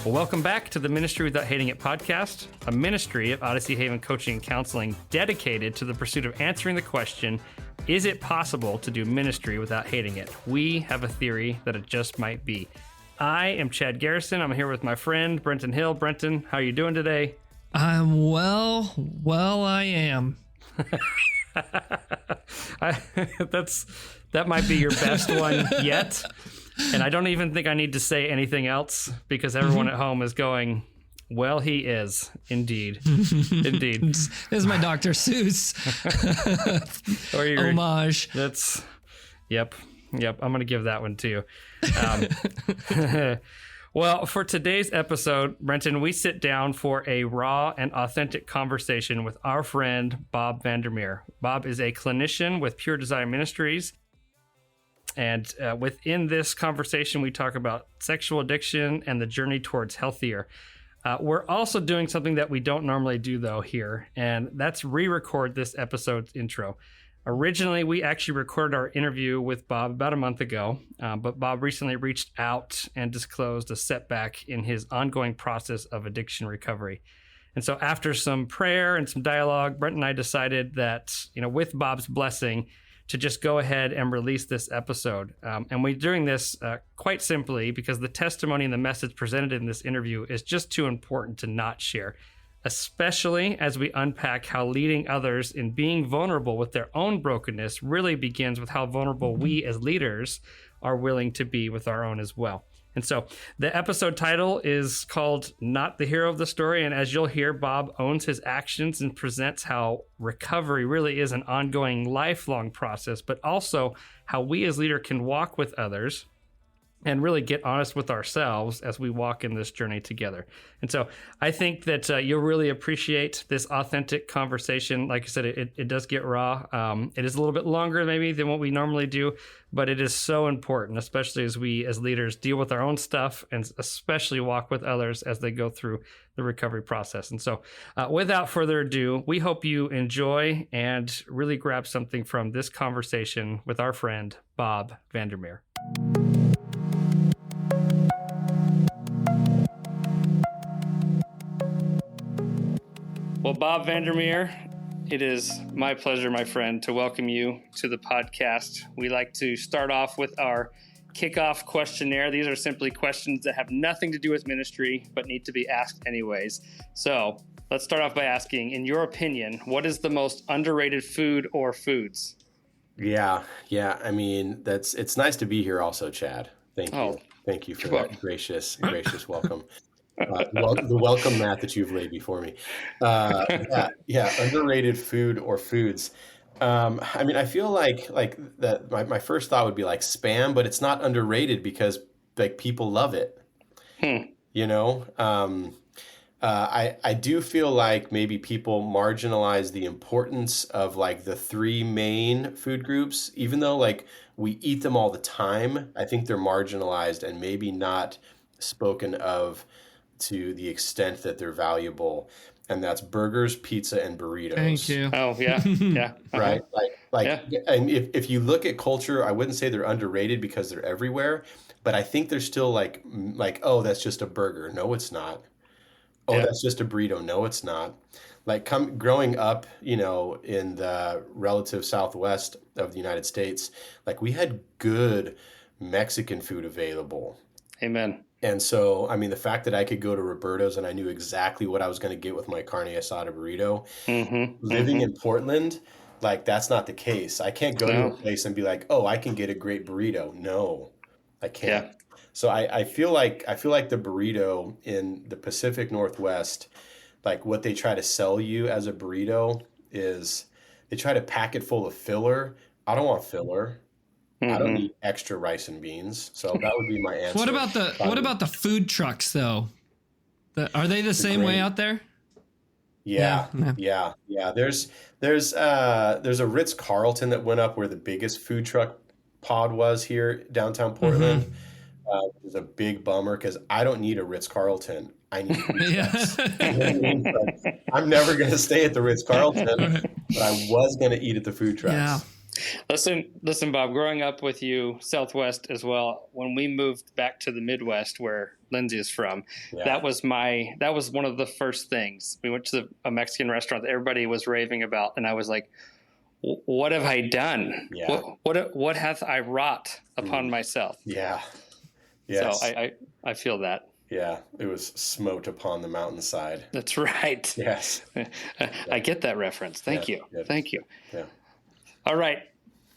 Well, welcome back to the Ministry Without Hating It podcast, a ministry of Odyssey Haven Coaching and Counseling dedicated to the pursuit of answering the question, is it possible to do ministry without hating it? We have a theory that it just might be. I am Chad Garrison. I'm here with my friend, Brenton Hill. Brenton, how are you doing today? I'm well, I am. That might be your best one yet. And I don't even think I need to say anything else because everyone at home is going, well, he is. Indeed. Indeed. This is my Dr. Seuss or your homage. Yep. I'm going to give that one to you. Well, for today's episode, Brenton, we sit down for a raw and authentic conversation with our friend, Bob Vander Meer. Bob is a clinician with Pure Desire Ministries. And within this conversation, we talk about sexual addiction and the journey towards healthier. We're also doing something that we don't normally do, though, here, and that's re-record this episode's intro. Originally, we actually recorded our interview with Bob about a month ago, but Bob recently reached out and disclosed a setback in his ongoing process of addiction recovery. And so after some prayer and some dialogue, Brent and I decided that, with Bob's blessing, to just go ahead and release this episode. And we're doing this quite simply because the testimony and the message presented in this interview is just too important to not share, especially as we unpack how leading others in being vulnerable with their own brokenness really begins with how vulnerable we as leaders are willing to be with our own as well. And so the episode title is called Not the Hero of the Story. And as you'll hear, Bob owns his actions and presents how recovery really is an ongoing, lifelong process, but also how we as leaders can walk with others and really get honest with ourselves as we walk in this journey together. And so I think that you'll really appreciate this authentic conversation. Like I said, it does get raw. It is a little bit longer maybe than what we normally do, but it is so important, especially as we as leaders deal with our own stuff and especially walk with others as they go through the recovery process. And so without further ado, we hope you enjoy and really grab something from this conversation with our friend, Bob Vander Meer. Well, Bob Vander Meer, it is my pleasure, my friend, to welcome you to the podcast. We like to start off with our kickoff questionnaire. These are simply questions that have nothing to do with ministry, but need to be asked anyways. So let's start off by asking, in your opinion, what is the most underrated food or foods? Yeah. I mean, it's nice to be here also, Chad. Thank you. Thank you for that gracious welcome. The welcome mat that you've laid before me. Underrated food or foods. I mean, I feel like that. My first thought would be like Spam, but it's not underrated because like people love it. I do feel like maybe people marginalize the importance of like the three main food groups, even though like we eat them all the time. I think they're marginalized and maybe not spoken of to the extent that they're valuable, and that's burgers, pizza, and burritos. Thank you. Oh yeah, yeah. Right. And if you look at culture, I wouldn't say they're underrated because they're everywhere, but I think they're still like, oh, that's just a burger. No, it's not. Oh, that's just a burrito. No, it's not. Like growing up, in the relative Southwest of the United States, like we had good Mexican food available. Amen. And so, I mean, the fact that I could go to Roberto's and I knew exactly what I was going to get with my carne asada burrito, living in Portland, like that's not the case. I can't go to a place and be like, oh, I can get a great burrito. No, I can't. Yeah. So I feel like the burrito in the Pacific Northwest, like what they try to sell you as a burrito is they try to pack it full of filler. I don't want filler. I don't need extra rice and beans. So that would be my answer. What about the food trucks though? Are they the same way out there? Yeah. There's a Ritz-Carlton that went up where the biggest food truck pod was here downtown Portland. It was a big bummer because I don't need a Ritz-Carlton. I need food trucks. I'm never going to stay at the Ritz-Carlton, but I was going to eat at the food trucks. Yeah. Listen, Bob, growing up with you, Southwest as well, when we moved back to the Midwest where Lindsay is from, Yeah. that was one of the first things. We went to a Mexican restaurant that everybody was raving about. And I was like, what have I done? Yeah. What hath I wrought upon myself? Yeah. Yes. So I feel that. Yeah. It was smote upon the mountainside. That's right. Yes. I get that reference. Thank you. Yeah. Thank you. Yeah. All right.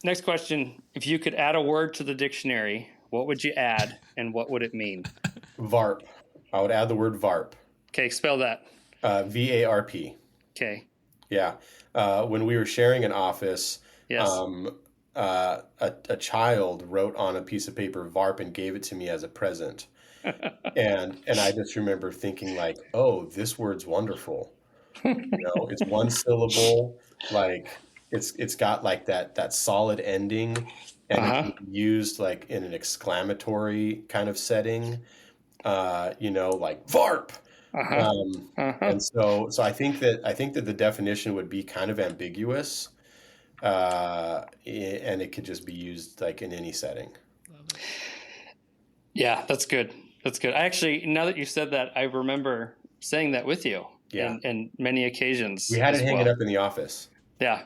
Next question. If you could add a word to the dictionary, what would you add and what would it mean? VARP. I would add the word VARP. Okay. Spell that. VARP. Okay. Yeah. When we were sharing an office, Yes. a child wrote on a piece of paper VARP and gave it to me as a present. and I just remember thinking like, oh, this word's wonderful. It's one syllable, like it's got like that solid ending, and it can be used like in an exclamatory kind of setting, like VARP. And so I think that the definition would be kind of ambiguous, and it could just be used like in any setting. Yeah, that's good. That's good. I actually, now that you said that, I remember saying that with you. Yeah. And many occasions. We had it hanging up in the office. Yeah.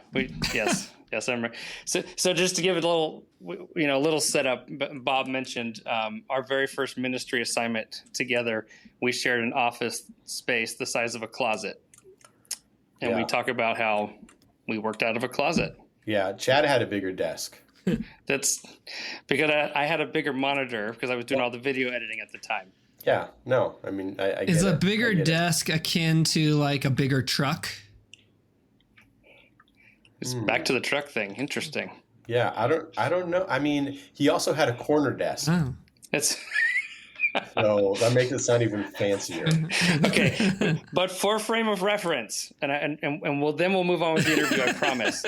Yes. Yes, I remember. So just to give it a little setup, Bob mentioned our very first ministry assignment together. We shared an office space the size of a closet, and we talk about how we worked out of a closet. Yeah, Chad had a bigger desk. That's because I had a bigger monitor because I was doing all the video editing at the time. Yeah, no, I mean, I is a bigger desk akin to like a bigger truck? It's back to the truck thing. Interesting. Yeah, I don't know. I mean, he also had a corner desk. Oh. It's so that makes it sound even fancier. Okay, but for frame of reference, and we'll move on with the interview. I promise.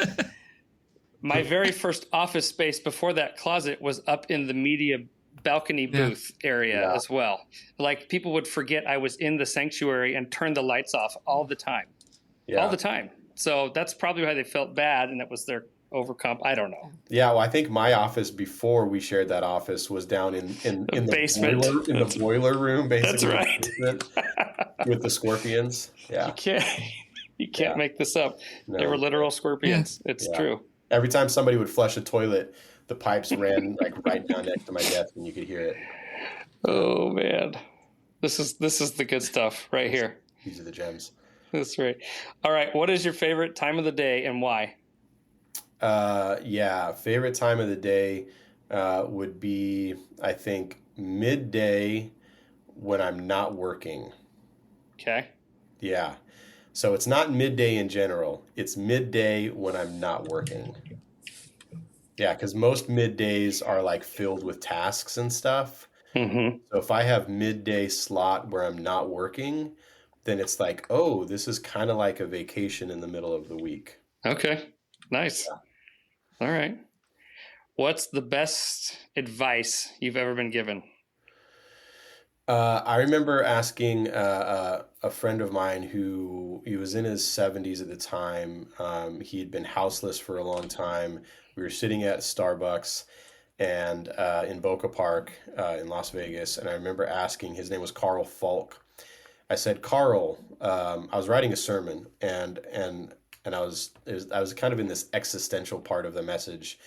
My very first office space before that closet was up in the media balcony booth area as well. Like people would forget I was in the sanctuary and turn the lights off all the time. Yeah. All the time. So that's probably why they felt bad, and it was their overcomp. I don't know. Yeah, well, I think my office before we shared that office was down in the basement, the boiler room, basically. That's right. With the scorpions. Yeah. You can't make this up. No. They were literal scorpions. Yeah. It's true. Every time somebody would flush a toilet, the pipes ran like right down next to my desk, and you could hear it. Oh man, this is the good stuff right here. These are the gems. That's right. All right, what is your favorite time of the day and why? Favorite time of the day would be, I think, midday when I'm not working. Okay. Yeah. So it's not midday in general. It's midday when I'm not working. Yeah, because most middays are like filled with tasks and stuff. Mm-hmm. So if I have midday slot where I'm not working, then it's like, oh, this is kind of like a vacation in the middle of the week. Okay, nice. Yeah. All right. What's the best advice you've ever been given? I remember asking a friend of mine he was in his 70s at the time. He had been houseless for a long time. We were sitting at Starbucks and in Boca Park in Las Vegas, and I remember asking. His name was Carl Falk. I said, Carl, I was writing a sermon, and I was kind of in this existential part of the message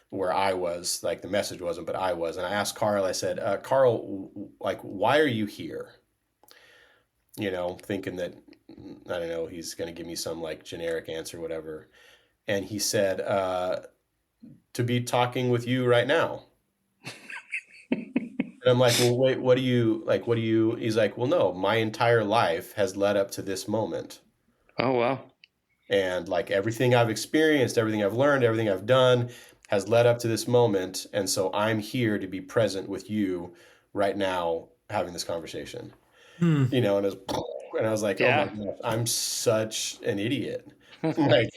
where I was, like the message wasn't, but I was. And I asked Carl, I said, Carl, like, why are you here? Thinking that, I don't know, he's going to give me some like generic answer, whatever. And he said, to be talking with you right now. And I'm like, well, wait, what do you, he's like, well, no, my entire life has led up to this moment. Oh, wow. And like everything I've experienced, everything I've learned, everything I've done has led up to this moment. And so I'm here to be present with you right now, having this conversation, and I was like, oh my gosh, I'm such an idiot. Like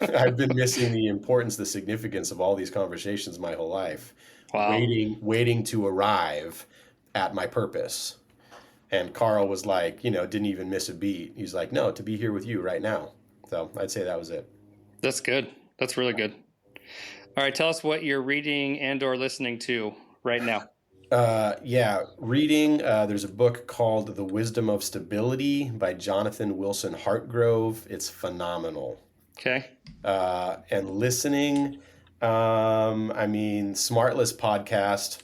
I've been missing the importance, the significance of all these conversations my whole life. Wow. Waiting to arrive at my purpose. And Carl was like, didn't even miss a beat. He's like, no, to be here with you right now. So I'd say that was it. That's good. That's really good. All right, tell us what you're reading and or listening to right now. Reading. There's a book called The Wisdom of Stability by Jonathan Wilson Hartgrove. It's phenomenal. Okay. And listening, Smartless podcast,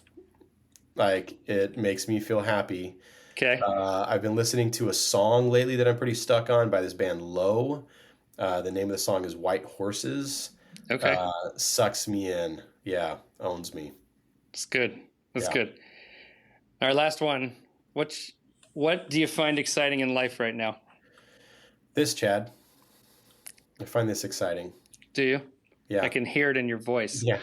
like it makes me feel happy. Okay. I've been listening to a song lately that I'm pretty stuck on by this band Low. The name of the song is White Horses. Okay. Sucks me in. Yeah, owns me. That's good. That's good. Our last one. What do you find exciting in life right now? This, Chad. I find this exciting. Do you? Yeah. I can hear it in your voice. Yeah.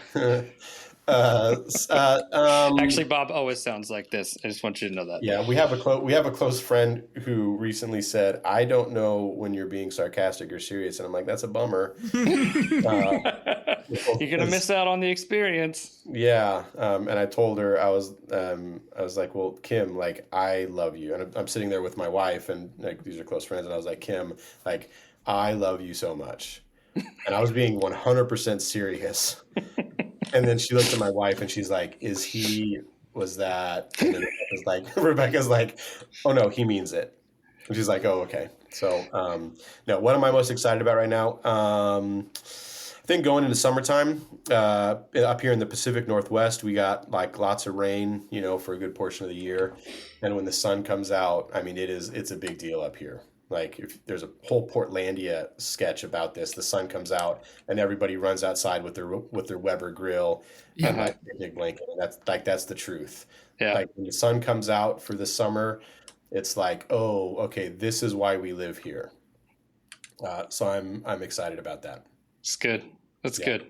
Actually, Bob always sounds like this. I just want you to know that. Yeah, we have a close friend who recently said, "I don't know when you're being sarcastic or serious," and I'm like, "That's a bummer." You're gonna miss out on the experience. Yeah, and I told her I was like, "Well, Kim, like I love you," and I'm sitting there with my wife, and like these are close friends, and I was like, "Kim, like I love you so much," and I was being 100% serious. And then she looked at my wife and she's like, was that? And then Rebecca's like, "Oh no, he means it." And she's like, "Oh, okay." So, no, what am I most excited about right now? I think going into summertime, up here in the Pacific Northwest, we got like lots of rain, for a good portion of the year. And when the sun comes out, it's a big deal up here. Like if there's a whole Portlandia sketch about this, the sun comes out and everybody runs outside with their Weber grill and like a big blanket. And that's the truth. Yeah. Like when the sun comes out for the summer, it's like, oh, okay, this is why we live here. So I'm excited about that. It's good. That's good.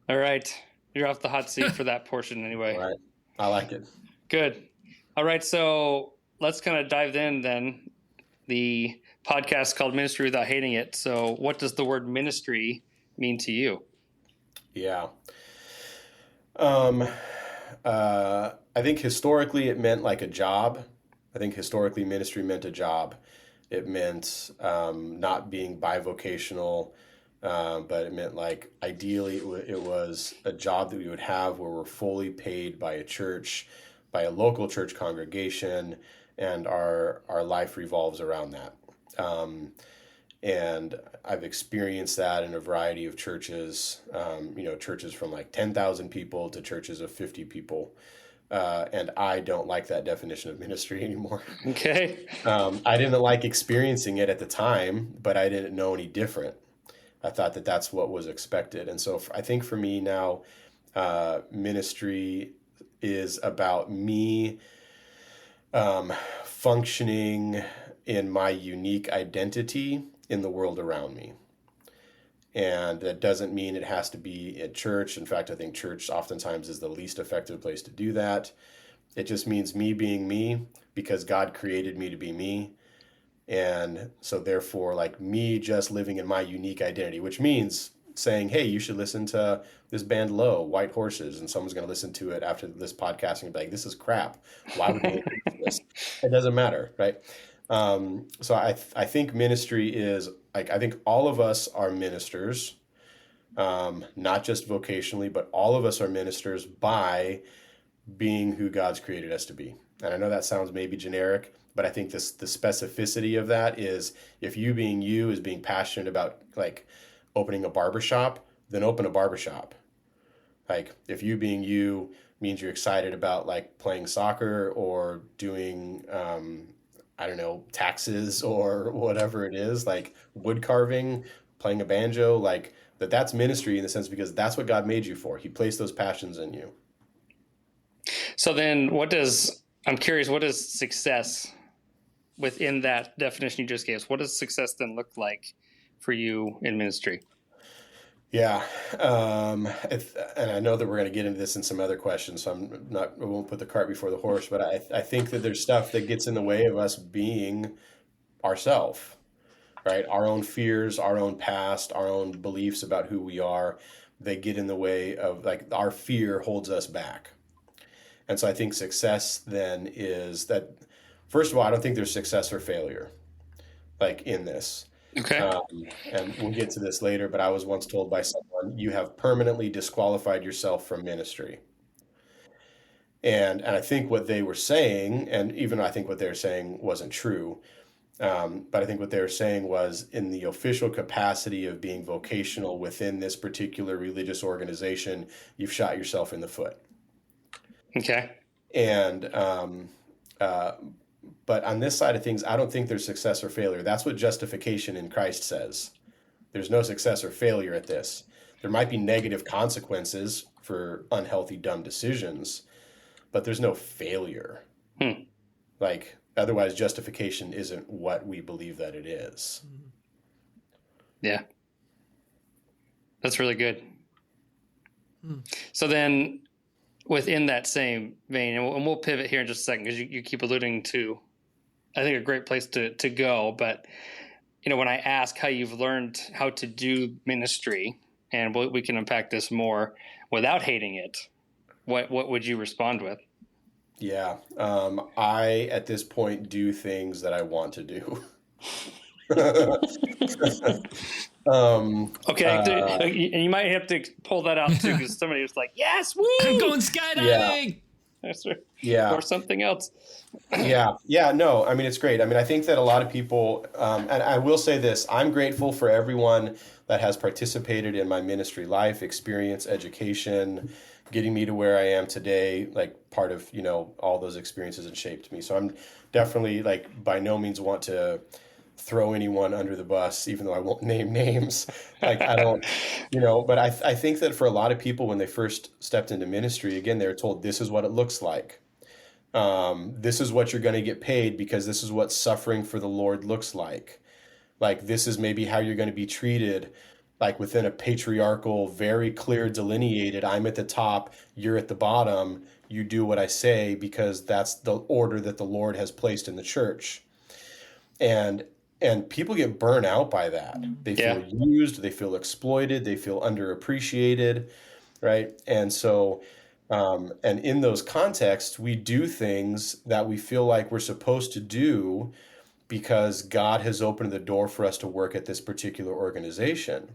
All right. You're off the hot seat for that portion anyway. All right. I like it. Good. All right. So let's kind of dive in then. The podcast called Ministry Without Hating It. So what does the word ministry mean to you? Yeah. I think historically it meant like a job. I think historically ministry meant a job. It meant not being bivocational, but it meant like ideally it was a job that we would have where we're fully paid by a church, by a local church congregation, and our life revolves around that. And I've experienced that in a variety of churches, churches from like 10,000 people to churches of 50 people. And I don't like that definition of ministry anymore. Okay. I didn't like experiencing it at the time, but I didn't know any different. I thought that that's what was expected. And so I think for me now, ministry is about me functioning in my unique identity in the world around me. And that doesn't mean it has to be at church. In fact, I think church oftentimes is the least effective place to do that. It just means me being me because God created me to be me. And so therefore, like me just living in my unique identity, which means saying, "Hey, you should listen to this band Low, White Horses," and someone's going to listen to it after this podcast and be like, "This is crap. Why would they listen to this?" It doesn't matter, right? So I think ministry is like, I think all of us are ministers, not just vocationally, but all of us are ministers by being who God's created us to be. And I know that sounds maybe generic, but I think the specificity of that is if you being you is being passionate about like opening a barbershop, then open a barbershop. Like if you being you means you're excited about like playing soccer or doing, taxes or whatever it is, like wood carving, playing a banjo, like that's ministry in the sense because that's what God made you for. He placed those passions in you. So then I'm curious, what does success within that definition you just gave us? What does success then look like for you in ministry? Yeah. And I know that we're going to get into this in some other questions, so I won't put the cart before the horse, but I think that there's stuff that gets in the way of us being ourselves, right? Our own fears, our own past, our own beliefs about who we are, they get in the way of like our fear holds us back. And so I think success then is that, first of all, I don't think there's success or failure like in this. Okay. And we'll get to this later, but I was once told by someone, you have permanently disqualified yourself from ministry. And I think what they were saying, and even I think what they were saying wasn't true, but I think what they were saying was in the official capacity of being vocational within this particular religious organization, you've shot yourself in the foot. Okay. And but on this side of things, I don't think there's success or failure. That's what justification in Christ says. There's no success or failure at this. There might be negative consequences for unhealthy, dumb decisions, but there's no failure. Like, otherwise, justification isn't what we believe that it is. Yeah. That's really good. So then within that same vein, and we'll pivot here in just a second, because you keep alluding to, I think, a great place to go. But, when I ask how you've learned how to do ministry, and we can unpack this more without hating it, what would you respond with? Yeah. I, at this point, do things that I want to do. Okay. And you might have to pull that out too, because somebody was like, yes, woo! I'm going skydiving! Yeah. Or something else. Yeah. No, I mean, it's great. I mean, I think that a lot of people, and I will say this, I'm grateful for everyone that has participated in my ministry life, experience, education, getting me to where I am today. Like, part of, all those experiences have shaped me. So I'm definitely, like, by no means want to throw anyone under the bus, even though I won't name names. Like, I don't, but I think that for a lot of people, when they first stepped into ministry, again, they were told, this is what it looks like. This is what you're going to get paid, because this is what suffering for the Lord looks like. Like, this is maybe how you're going to be treated, like within a patriarchal, very clear delineated, I'm at the top, you're at the bottom, you do what I say, because that's the order that the Lord has placed in the church. And people get burnt out by that. They feel used, they feel exploited, they feel underappreciated, right? And so, and in those contexts, we do things that we feel like we're supposed to do because God has opened the door for us to work at this particular organization.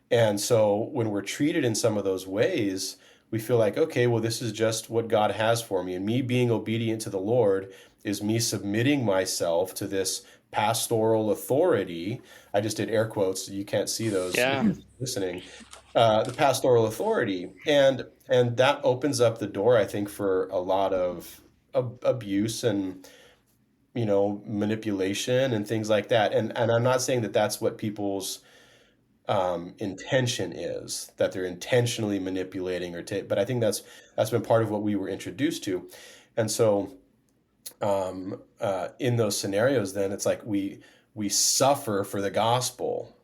And so when we're treated in some of those ways, we feel like, okay, well, this is just what God has for me. And me being obedient to the Lord is me submitting myself to this pastoral authority. I just did air quotes, so you can't see those if you're listening. The pastoral authority. And that opens up the door, I think, for a lot of abuse and, manipulation and things like that. And I'm not saying that that's what people's intention is, that they're intentionally manipulating but I think that's been part of what we were introduced to. And so in those scenarios, then it's like we suffer for the gospel.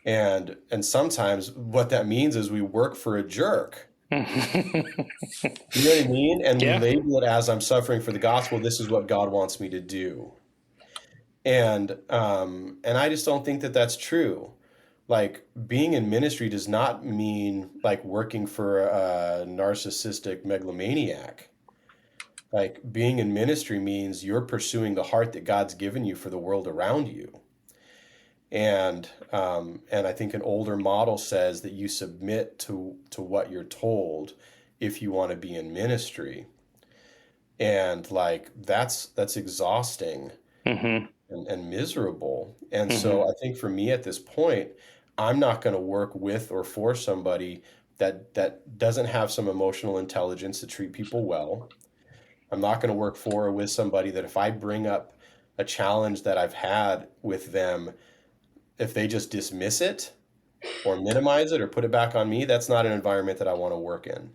And sometimes what that means is we work for a jerk. You know what I mean? And we label it as, I'm suffering for the gospel. This is what God wants me to do. And I just don't think that that's true. Like, being in ministry does not mean like working for a narcissistic megalomaniac. Like, being in ministry means you're pursuing the heart that God's given you for the world around you. And I think an older model says that you submit to what you're told if you want to be in ministry. And like, that's exhausting and miserable. And so I think for me at this point, I'm not going to work with or for somebody that doesn't have some emotional intelligence to treat people well. I'm not going to work for or with somebody that if I bring up a challenge that I've had with them, if they just dismiss it or minimize it or put it back on me, that's not an environment that I want to work in.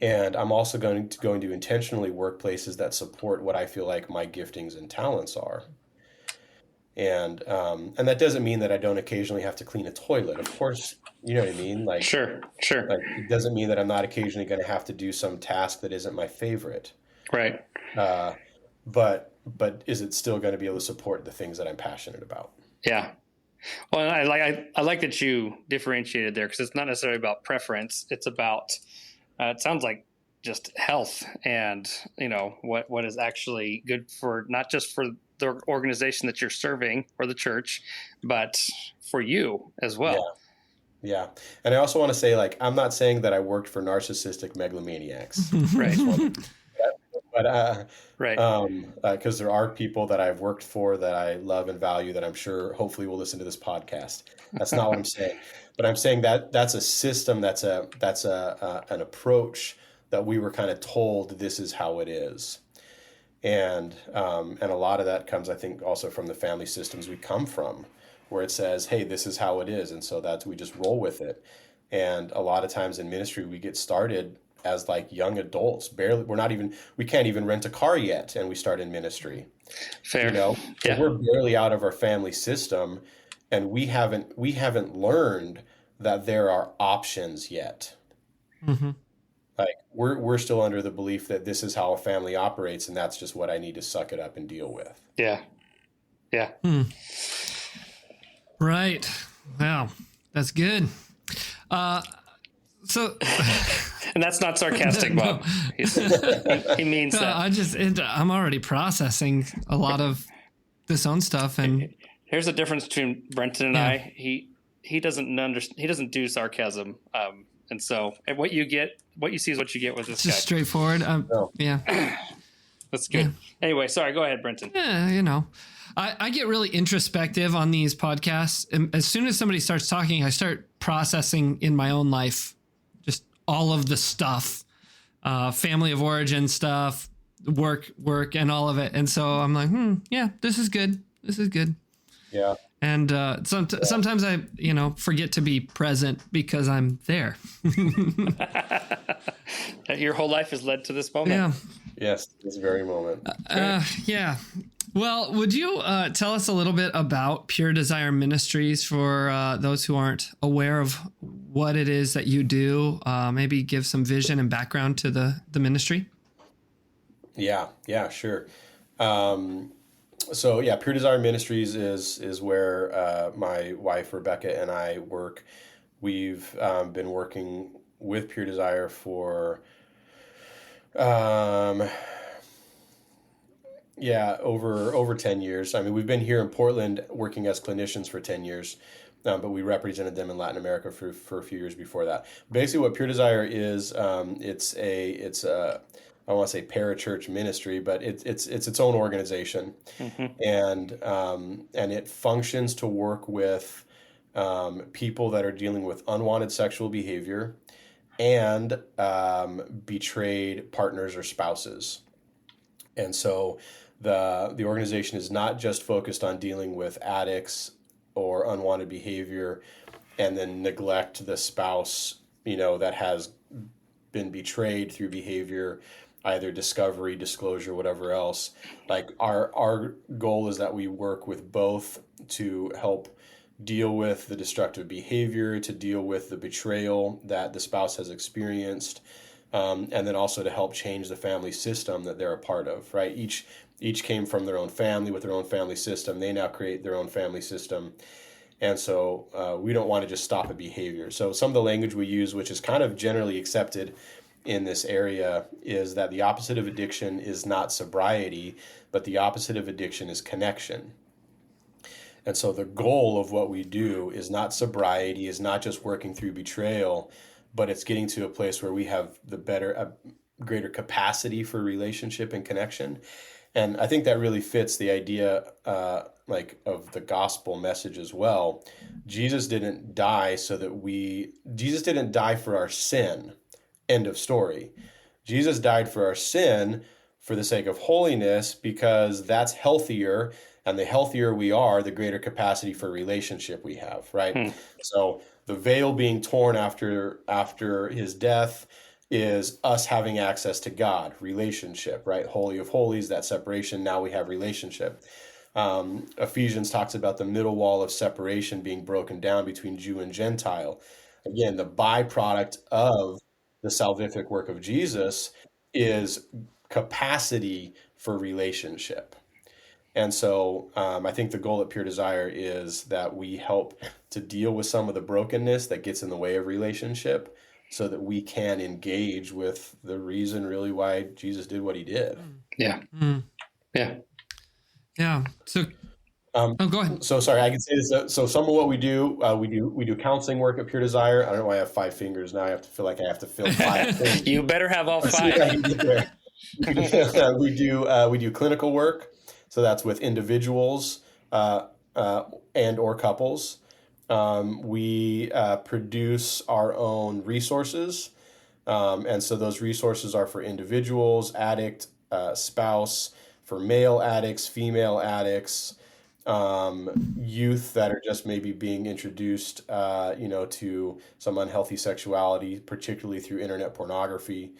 And I'm also going to intentionally work places that support what I feel like my giftings and talents are. And that doesn't mean that I don't occasionally have to clean a toilet. Of course, you know what I mean? Like, Sure. Like, it doesn't mean that I'm not occasionally going to have to do some task that isn't my favorite. Right. But is it still going to be able to support the things that I'm passionate about? Yeah. Well, I like that you differentiated there, because it's not necessarily about preference. It's about, it sounds like just health and, what is actually good for, not just for the organization that you're serving or the church, but for you as well. Yeah. And I also want to say, like, I'm not saying that I worked for narcissistic megalomaniacs. Right. But Right. because there are people that I've worked for that I love and value that I'm sure hopefully will listen to this podcast. That's not what I'm saying. But I'm saying that that's a system, that's an approach that we were kind of told this is how it is. And a lot of that comes, I think, also from the family systems we come from, where it says, hey, this is how it is. And so that's, we just roll with it. And a lot of times in ministry, we get started as like young adults, we can't even rent a car yet. And we start in ministry. Fair. You know, Yeah. So we're barely out of our family system, and we haven't learned that there are options yet. Mm-hmm. Like we're still under the belief that this is how a family operates, and that's just what I need to suck it up and deal with. Yeah. Yeah. Right. Wow. That's good. So, and that's not sarcastic, Bob. He means that. I'm already processing a lot of this own stuff, and here's the difference between Brenton and I. He doesn't do sarcasm, and so what you see is what you get with this just guy. Straightforward. Yeah, that's good. Yeah. Anyway, sorry. Go ahead, Brenton. Yeah, you know. I get really introspective on these podcasts. And as soon as somebody starts talking, I start processing in my own life just all of the stuff, family of origin stuff, work, and all of it. And so I'm like, yeah, this is good. This is good. Yeah. And sometimes I, forget to be present because I'm there. Your whole life has led to this moment. Yeah. Yes, this very moment. Yeah. Well, would you tell us a little bit about Pure Desire Ministries for those who aren't aware of what it is that you do? Maybe give some vision and background to the ministry. Yeah, sure. So Pure Desire Ministries is where my wife Rebecca and I work. We've been working with Pure Desire for over 10 years. I mean, we've been here in Portland working as clinicians for 10 years, but we represented them in Latin America for a few years before that. Basically, what Pure Desire is, it's a I don't want to say parachurch ministry, but it's its own organization, and it functions to work with people that are dealing with unwanted sexual behavior and betrayed partners or spouses. And so the organization is not just focused on dealing with addicts or unwanted behavior and then neglect the spouse, that has been betrayed through behavior, either discovery, disclosure, whatever else. Like our goal is that we work with both to help deal with the destructive behavior, to deal with the betrayal that the spouse has experienced, and then also to help change the family system that they're a part of, right? Each came from their own family with their own family system. They now create their own family system. And so we don't want to just stop a behavior. So some of the language we use, which is kind of generally accepted in this area, is that the opposite of addiction is not sobriety, but the opposite of addiction is connection. And so the goal of what we do is not sobriety, is not just working through betrayal, but it's getting to a place where we have a greater capacity for relationship and connection. And I think that really fits the idea of the gospel message as well. Jesus didn't die Jesus didn't die for our sin. End of story. Jesus died for our sin for the sake of holiness, because that's healthier, and the healthier we are, the greater capacity for relationship we have, right? So the veil being torn after his death is us having access to God, relationship, right? Holy of holies, that separation, now we have relationship. Ephesians talks about the middle wall of separation being broken down between Jew and Gentile. Again, the byproduct of the salvific work of Jesus is capacity for relationship. And so I think the goal at Pure Desire is that we help to deal with some of the brokenness that gets in the way of relationship, so that we can engage with the reason really why Jesus did what he did. Yeah. Mm. Yeah. Yeah. So, go ahead. So sorry, I can say this. So some of what we do, we do counseling work at Pure Desire. I don't know why I have 5 fingers now. I have to feel like I have to fill 5 things. You better have all Let's see if I 5. can get there. We do clinical work. So that's with individuals and or couples. We produce our own resources. And so those resources are for individuals, addict, spouse, for male addicts, female addicts, youth that are just maybe being introduced, to some unhealthy sexuality, particularly through internet pornography.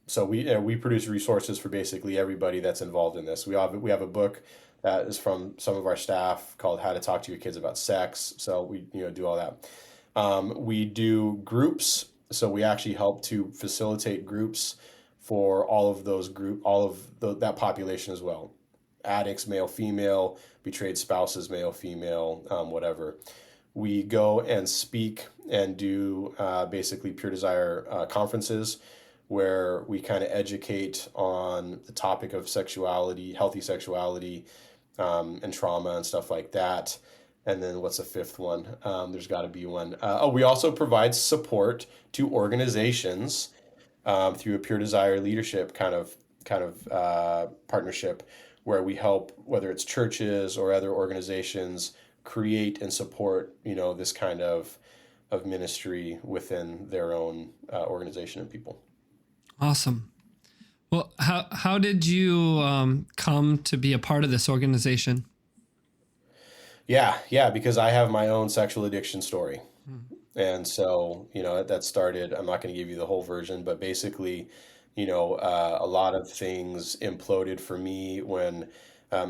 So we produce resources for basically everybody that's involved in this. We have a book that is from some of our staff called "How to Talk to Your Kids About Sex." So we do all that. We do groups. So we actually help to facilitate groups for all of that population as well. Addicts, male, female, betrayed spouses, male, female, whatever. We go and speak and do basically Pure Desire conferences where we kind of educate on the topic of sexuality, healthy sexuality, and trauma and stuff like that. And then what's the 5th one? There's got to be one. We also provide support to organizations through a Pure Desire leadership kind of partnership, where we help, whether it's churches or other organizations, create and support, this kind of ministry within their own organization and people. Awesome. Well, how did you come to be a part of this organization? Yeah, because I have my own sexual addiction story. And so, that started, I'm not going to give you the whole version, but basically, a lot of things imploded for me when,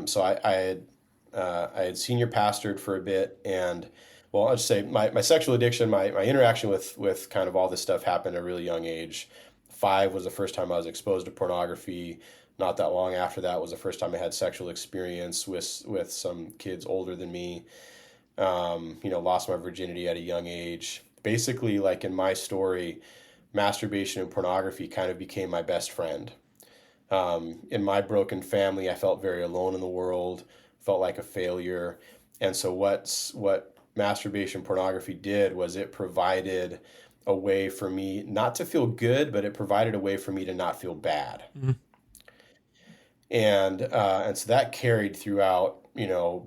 so I had senior pastored for a bit, and well, I'll just say my sexual addiction, my interaction with kind of all this stuff happened at a really young age. 5 was the first time I was exposed to pornography. Not that long after that was the first time I had sexual experience with some kids older than me. Lost my virginity at a young age. Basically, like in my story, masturbation and pornography kind of became my best friend. In my broken family, I felt very alone in the world, felt like a failure. And so what masturbation pornography did was it provided a way for me not to feel good, but it provided a way for me to not feel bad. Mm-hmm. And so that carried throughout,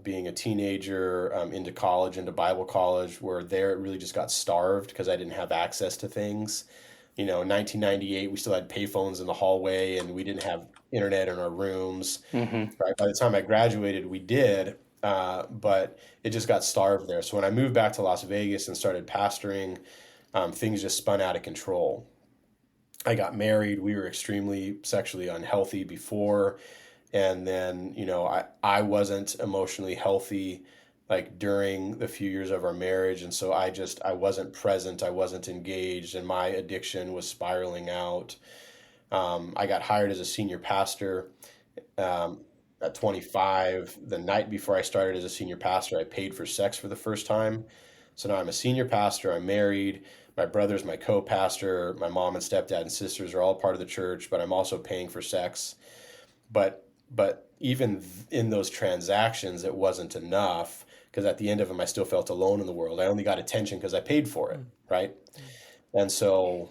being a teenager, into college, into Bible college, where there it really just got starved because I didn't have access to things. In 1998, we still had payphones in the hallway and we didn't have internet in our rooms. Mm-hmm. Right? By the time I graduated, we did, but it just got starved there. So when I moved back to Las Vegas and started pastoring, things just spun out of control. I got married. We were extremely sexually unhealthy before. And then, I wasn't emotionally healthy, like during the few years of our marriage. And so I wasn't present. I wasn't engaged, and my addiction was spiraling out. I got hired as a senior pastor at 25. The night before I started as a senior pastor, I paid for sex for the first time. So now I'm a senior pastor. I'm married. My brother's my co-pastor. My mom and stepdad and sisters are all part of the church, but I'm also paying for sex. But even in those transactions, it wasn't enough, because at the end of them, I still felt alone in the world. I only got attention because I paid for it, right? And so,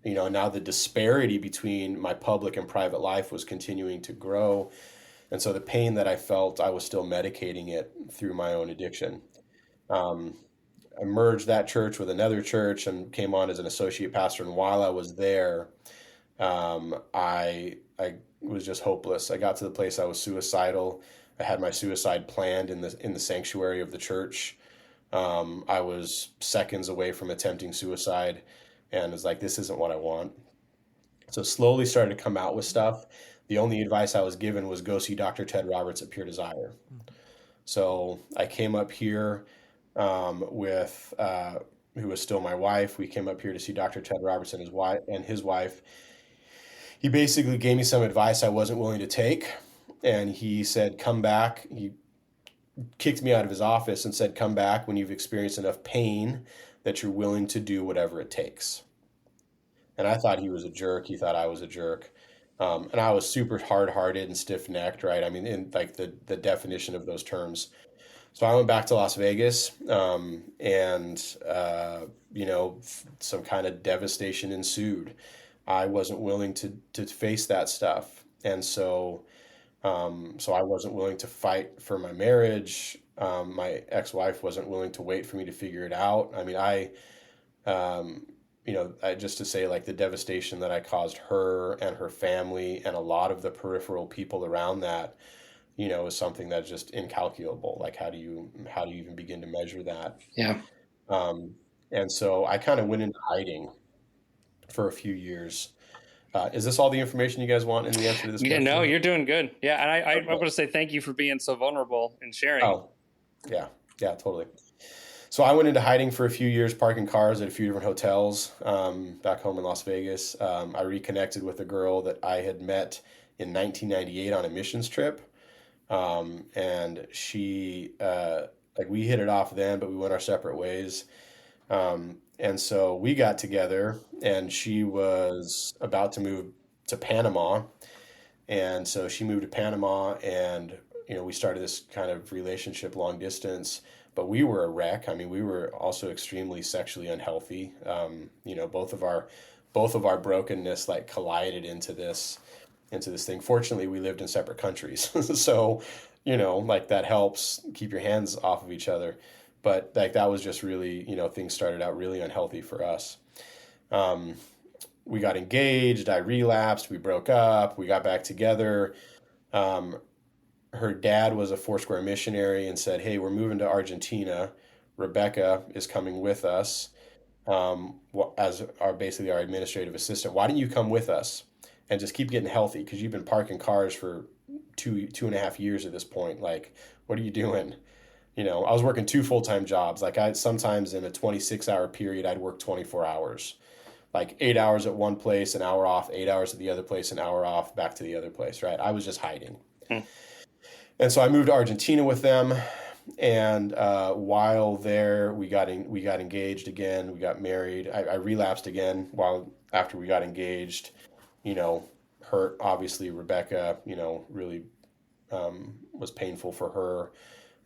now the disparity between my public and private life was continuing to grow. And so the pain that I felt, I was still medicating it through my own addiction. I merged that church with another church and came on as an associate pastor. And while I was there, I was just hopeless. I got to the place I was suicidal. I had my suicide planned in the sanctuary of the church. I was seconds away from attempting suicide, and was like, this isn't what I want. So slowly started to come out with stuff. The only advice I was given was go see Dr. Ted Roberts at Pure Desire. So I came up here with who was still my wife. We came up here to see Dr. Ted Roberts and his wife. He basically gave me some advice I wasn't willing to take. And he said, come back. He kicked me out of his office and said, come back when you've experienced enough pain that you're willing to do whatever it takes. And I thought he was a jerk. He thought I was a jerk. And I was super hard-hearted and stiff-necked, right? I mean, in like the definition of those terms. So I went back to Las Vegas, and some kind of devastation ensued. I wasn't willing to face that stuff, and so I wasn't willing to fight for my marriage. My ex-wife wasn't willing to wait for me to figure it out. I mean, just to say, like, the devastation that I caused her and her family and a lot of the peripheral people around that, is something that's just incalculable. Like, how do you even begin to measure that? Yeah. And so I kind of went into hiding for a few years. Is this all the information you guys want in the answer to this Yeah, question? no, you're doing good. Yeah, and I Okay. want to say thank you for being so vulnerable and sharing. Oh, yeah, totally. So I went into hiding for a few years, parking cars at a few different hotels back home in Las Vegas. I reconnected with a girl that I had met in 1998 on a missions trip. And she, we hit it off then, but we went our separate ways. And so we got together, and she was about to move to Panama. And so she moved to Panama, and, we started this kind of relationship long distance, but we were a wreck. I mean, we were also extremely sexually unhealthy. Both of our brokenness like collided into this thing. Fortunately, we lived in separate countries. So, like, that helps keep your hands off of each other. But like, that was just really, things started out really unhealthy for us. We got engaged, I relapsed, we broke up, we got back together. Her dad was a Foursquare missionary and said, "Hey, we're moving to Argentina. Rebecca is coming with us as basically our administrative assistant. Why don't you come with us and just keep getting healthy? Because you've been parking cars for 2.5 years at this point. Like, what are you doing?" I was working 2 full-time jobs. Like, I sometimes in a 26-hour period, I'd work 24 hours, like 8 hours at one place, an hour off, 8 hours at the other place, an hour off, back to the other place, right? I was just hiding. And so I moved to Argentina with them. And while there, we got engaged again. We got married. I relapsed again after we got engaged. Hurt, obviously, Rebecca, really was painful for her,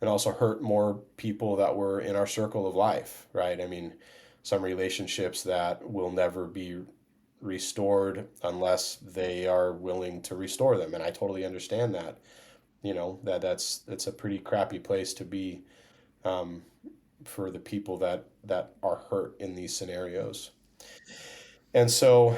and also hurt more people that were in our circle of life, right? I mean, some relationships that will never be restored unless they are willing to restore them. And I totally understand that, it's a pretty crappy place to be for the people that are hurt in these scenarios. And so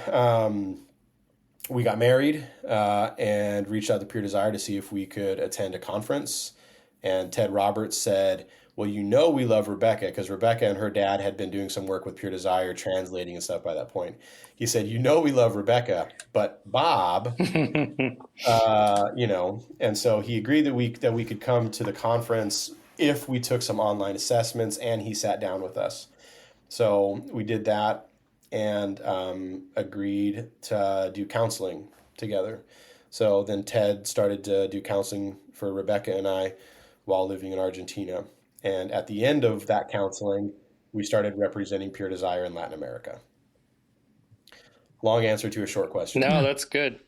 we got married and reached out to Pure Desire to see if we could attend a conference. And Ted Roberts said, "Well, we love Rebecca," because Rebecca and her dad had been doing some work with Pure Desire, translating and stuff by that point. He said, "We love Rebecca, but Bob," and so he agreed that we could come to the conference if we took some online assessments, and he sat down with us. So we did that and agreed to do counseling together. So then Ted started to do counseling for Rebecca and I while living in Argentina. And at the end of that counseling, we started representing Pure Desire in Latin America. Long answer to a short question. No, that's good.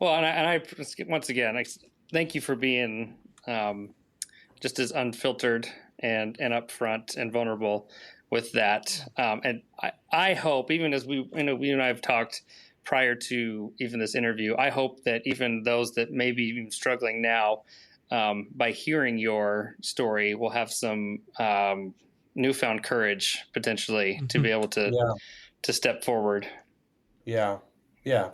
Well, and I once again, I thank you for being just as unfiltered and upfront and vulnerable with that. And I hope, even as we and I have talked prior to even this interview, I hope that even those that may be even struggling now, by hearing your story, will have some newfound courage potentially to be able to step forward. Yeah.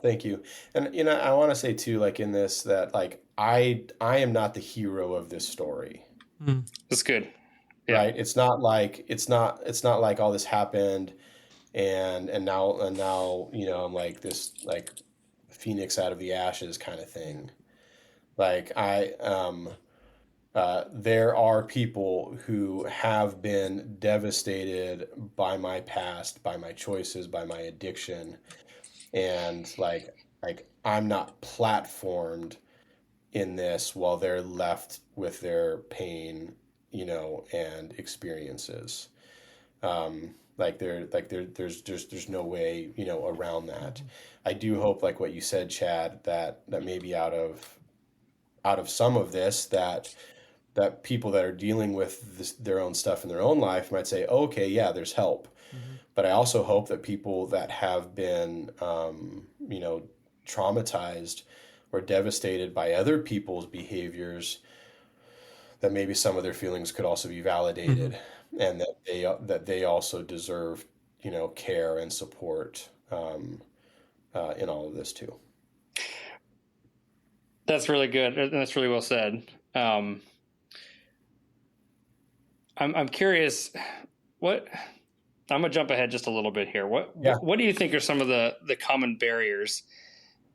Thank you. And I want to say too, like, in this, that like I am not the hero of this story. That's good. Yeah. Right. It's not like all this happened and now I'm like this like phoenix out of the ashes kind of thing. Like, there are people who have been devastated by my past, by my choices, by my addiction. And like I'm not platformed in this while they're left with their pain, and experiences. There's no way, around that. I do hope, like what you said, Chad, that maybe out of some of this, that people that are dealing with their own stuff in their own life might say, oh, okay, yeah, there's help. But I also hope that people that have been, traumatized or devastated by other people's behaviors, that maybe some of their feelings could also be validated, and that they also deserve, care and support in all of this too. That's really good. That's really well said. I'm curious. I'm gonna jump ahead just a little bit here. What do you think are some of the common barriers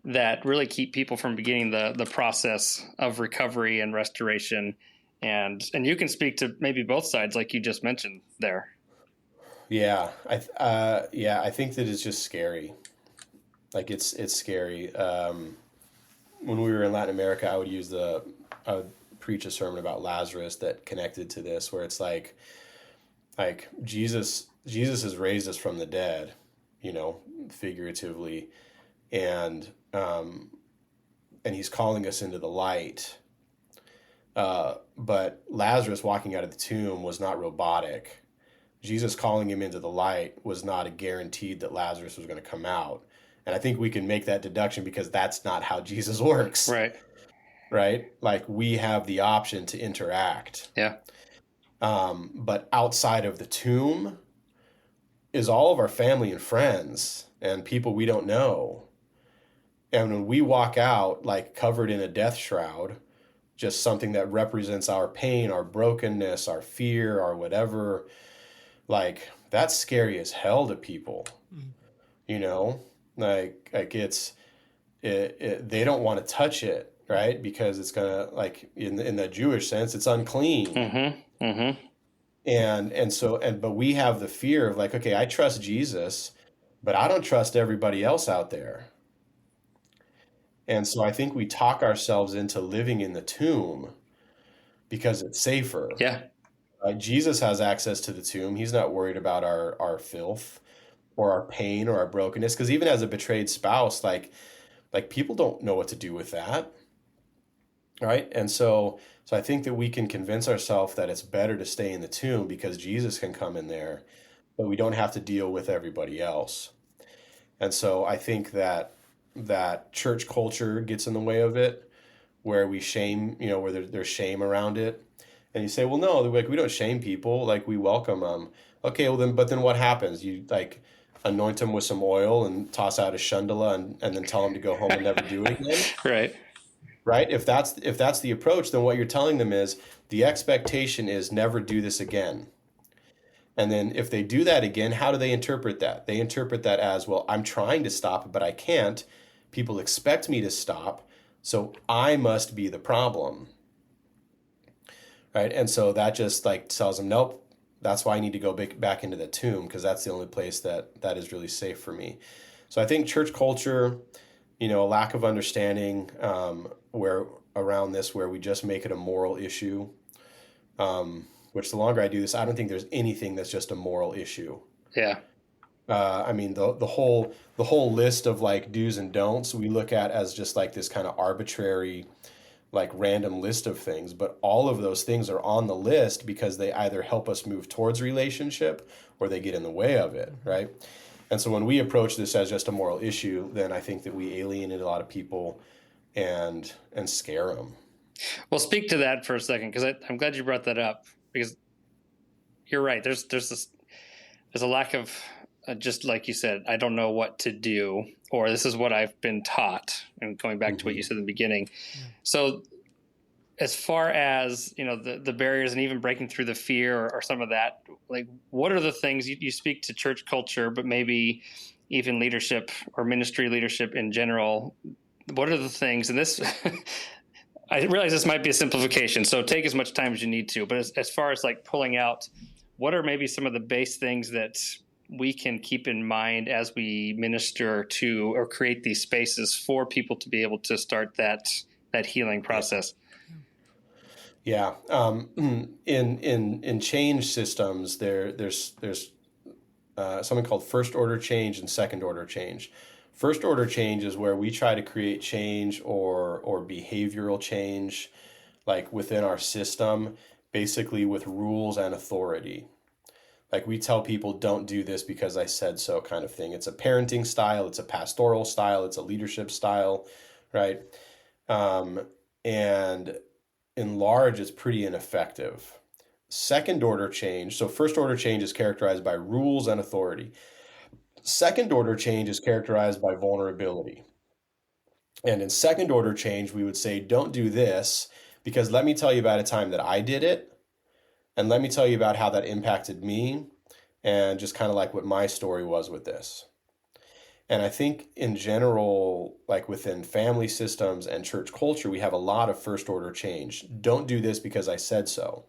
that really keep people from beginning the process of recovery and restoration? And you can speak to maybe both sides, like you just mentioned there. Yeah, I think that it's just scary. Like it's scary. When we were in Latin America, I would preach a sermon about Lazarus that connected to this, where it's like Jesus has raised us from the dead, figuratively, and he's calling us into the light. But Lazarus walking out of the tomb was not robotic. Jesus calling him into the light was not a guaranteed that Lazarus was going to come out. And I think we can make that deduction because that's not how Jesus works. Right? Like, we have the option to interact. Yeah. But outside of the tomb is all of our family and friends and people we don't know. And when we walk out, like, covered in a death shroud, just something that represents our pain, our brokenness, our fear, our whatever, like, that's scary as hell to people. Like they don't want to touch it, right? Because it's gonna, like, in the Jewish sense, it's unclean. But we have the fear of, like, okay, I trust Jesus, but I don't trust everybody else out there. And so I think we talk ourselves into living in the tomb because it's safer. Yeah. Jesus has access to the tomb. He's not worried about our filth or our pain or our brokenness. Because even as a betrayed spouse, like people don't know what to do with that. Right. And so I think that we can convince ourselves that it's better to stay in the tomb because Jesus can come in there, but we don't have to deal with everybody else. And so I think that church culture gets in the way of it, where we shame, where there's shame around it. And you say, well, no, like, we don't shame people, like, we welcome them. Okay, well then, but then what happens? You, like, anoint them with some oil and toss out a shundala and then tell them to go home and never do it again. Right. If that's the approach, then what you're telling them is the expectation is never do this again. And then if they do that again, how do they interpret that? They interpret that as, well, I'm trying to stop, but I can't. People expect me to stop, so I must be the problem. Right? And so that just, like, tells them, nope, that's why I need to go back into the tomb, because that's the only place that is really safe for me. So I think church culture, a lack of understanding where we just make it a moral issue, which the longer I do this, I don't think there's anything that's just a moral issue. Yeah. I mean, the whole list of, like, do's and don'ts we look at as just, like, this kind of arbitrary, like, random list of things, but all of those things are on the list because they either help us move towards relationship or they get in the way of it, right? And so when we approach this as just a moral issue, then I think that we alienate a lot of people and scare them. Well, speak to that for a second, because I'm glad you brought that up, because you're right. There's a lack of, just like you said, I don't know what to do, or this is what I've been taught. And going back to what you said in the beginning. Yeah. So as far as, the barriers and even breaking through the fear or some of that, like, what are the things you speak to church culture, but maybe even leadership or ministry leadership in general? What are the things, and this, I realize this might be a simplification, so take as much time as you need to, but as far as, like, pulling out, what are maybe some of the base things that we can keep in mind as we minister to or create these spaces for people to be able to start that healing process? Yeah. In change systems, there's something called first order change and second order change. First order change is where we try to create change or behavioral change, like within our system, basically with rules and authority. Like we tell people, don't do this because I said so, kind of thing. It's a parenting style, it's a pastoral style, it's a leadership style, right? And in large, it's pretty ineffective. Second order change. So first order change is characterized by rules and authority. Second order change is characterized by vulnerability. And in second order change, we would say, don't do this because let me tell you about a time that I did it. And let me tell you about how that impacted me and just kind of like what my story was with this. And I think in general, like within family systems and church culture, we have a lot of first order change. Don't do this because I said so.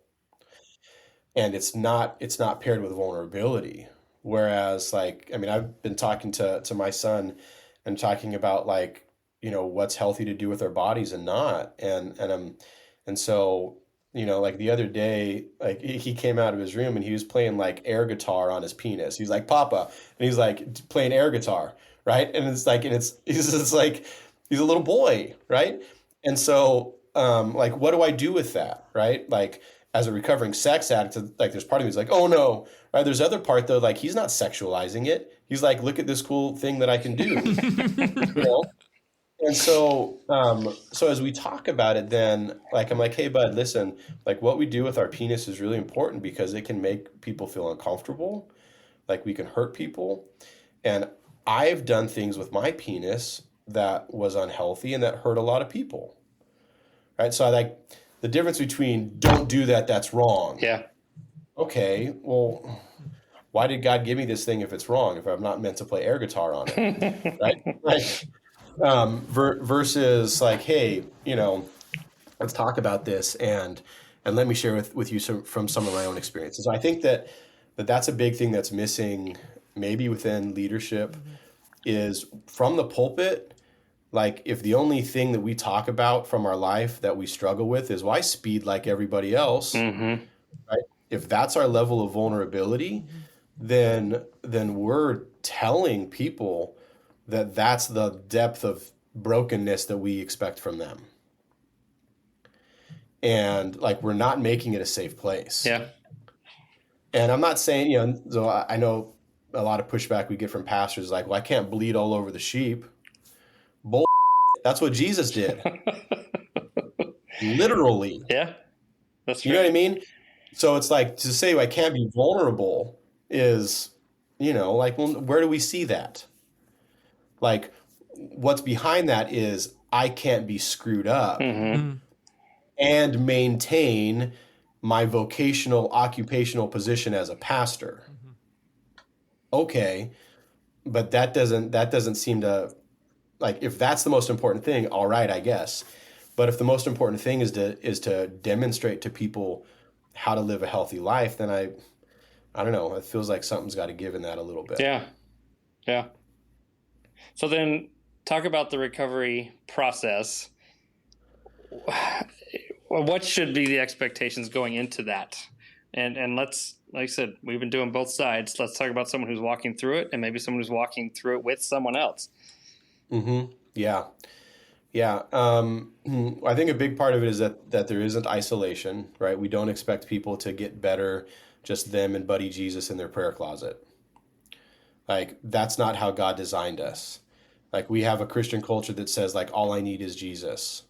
And it's not paired with vulnerability. Whereas like, I mean, I've been talking to my son and talking about like, what's healthy to do with our bodies and not. And so, like the other day, like he came out of his room and he was playing like air guitar on his penis. He's like, Papa, and he's like playing air guitar, right? And it's like, it's like he's a little boy, right? And so, like, what do I do with that, right? Like, as a recovering sex addict, like there's part of me that's like, oh no, right? There's other part though, like he's not sexualizing it. He's like, look at this cool thing that I can do, And so, so as we talk about it, then like I'm like, hey, bud, listen, like what we do with our penis is really important because it can make people feel uncomfortable, like we can hurt people, and I've done things with my penis that was unhealthy and that hurt a lot of people, right? So I like the difference between don't do that, that's wrong. Yeah. Okay, well, why did God give me this thing if it's wrong, if I'm not meant to play air guitar on it, right? Like. Versus like, hey, let's talk about this and let me share with you from some of my own experiences. So I think that's a big thing that's missing maybe within leadership is from the pulpit. Like if the only thing that we talk about from our life that we struggle with is why speed like everybody else, right? If that's our level of vulnerability, then we're telling people that's the depth of brokenness that we expect from them. And like, we're not making it a safe place. Yeah. And I'm not saying, so I know a lot of pushback we get from pastors like, well, I can't bleed all over the sheep. Bull. That's what Jesus did. Literally. Yeah. That's true. You know what I mean? So it's like to say I can't be vulnerable is, like, well, where do we see that? Like, what's behind that is I can't be screwed up and maintain my occupational position as a pastor. Okay, but that doesn't seem to, like, if that's the most important thing, all right, I guess. But if the most important thing is to demonstrate to people how to live a healthy life, then I don't know. It feels like something's got to give in that a little bit. Yeah. Yeah. So then talk about the recovery process. What should be the expectations going into that? And let's, like I said, we've been doing both sides. Let's talk about someone who's walking through it and maybe someone who's walking through it with someone else. Yeah. Yeah. I think a big part of it is that there isn't isolation, right? We don't expect people to get better, just them and buddy Jesus in their prayer closet. Like, that's not how God designed us. Like, we have a Christian culture that says, like, all I need is Jesus.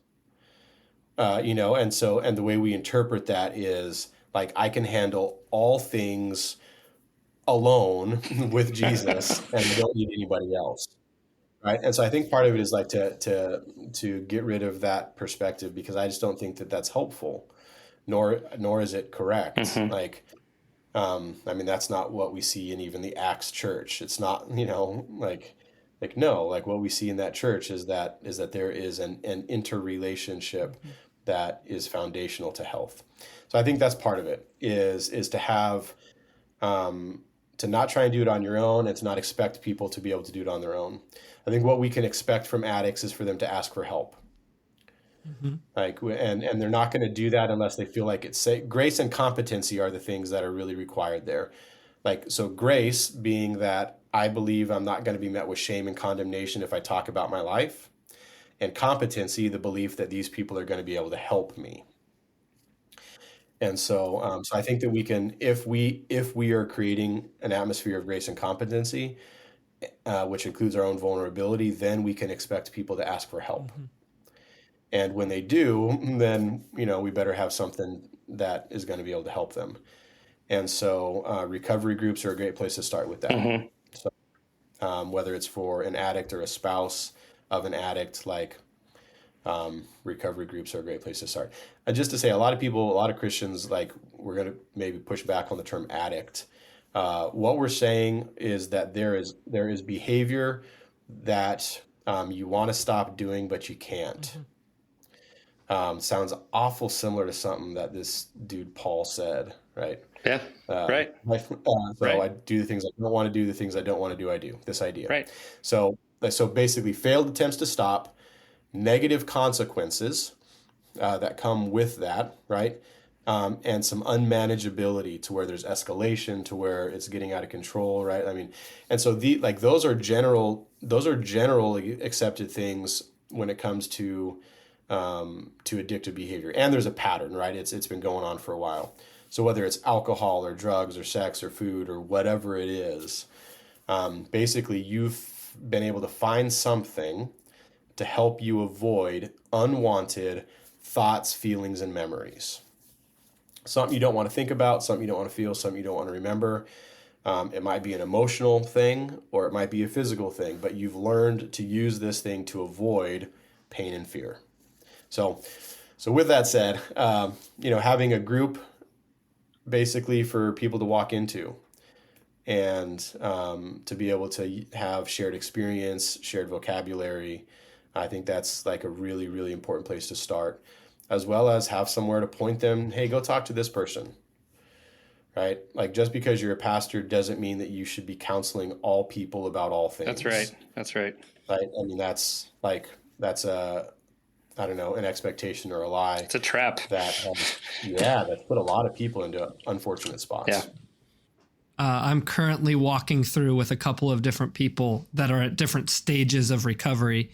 And the way we interpret that is, like, I can handle all things alone with Jesus and I don't need anybody else. Right. And so I think part of it is like to get rid of that perspective, because I just don't think that that's helpful, nor is it correct. Like, I mean, that's not what we see in even the Acts church. It's not, no, like what we see in that church is that there is an interrelationship that is foundational to health. So I think that's part of it is to have, to not try and do it on your own and to not expect people to be able to do it on their own. I think what we can expect from addicts is for them to ask for help. Like, and they're not going to do that unless they feel like it's safe. Grace and competency are the things that are really required there. Like, so grace being that I believe I'm not going to be met with shame and condemnation if I talk about my life, and competency, the belief that these people are going to be able to help me. And so I think that we can, if we are creating an atmosphere of grace and competency, which includes our own vulnerability, then we can expect people to ask for help. Mm-hmm. And when they do, then, we better have something that is going to be able to help them. And so recovery groups are a great place to start with that. Mm-hmm. So whether it's for an addict or a spouse of an addict, like recovery groups are a great place to start. And just to say, a lot of Christians, like, we're going to maybe push back on the term addict. What we're saying is that there is behavior that you want to stop doing, but you can't. Sounds awful similar to something that this dude Paul said, right? Yeah, right. So Right. I do the things I don't want to do, the things I don't want to do, I do. This idea. Right. So basically, failed attempts to stop, negative consequences that come with that, right? And some unmanageability to where there's escalation, to where it's getting out of control, right? I mean, and so those are general accepted things when it comes to addictive behavior. And there's a pattern, right? It's been going on for a while. So whether it's alcohol or drugs or sex or food or whatever it is, basically you've been able to find something to help you avoid unwanted thoughts, feelings, and memories. Something you don't want to think about, something you don't want to feel, something you don't want to remember. It might be an emotional thing or it might be a physical thing, but you've learned to use this thing to avoid pain and fear. So with that said, having a group basically for people to walk into and to be able to have shared experience, shared vocabulary, I think that's like a really, really important place to start, as well as have somewhere to point them. Hey, go talk to this person, right? Like, just because you're a pastor doesn't mean that you should be counseling all people about all things. That's right. That's right. Right. I mean, that's I don't know, an expectation or a lie. It's a trap. That's put a lot of people into unfortunate spots. Yeah. I'm currently walking through with a couple of different people that are at different stages of recovery.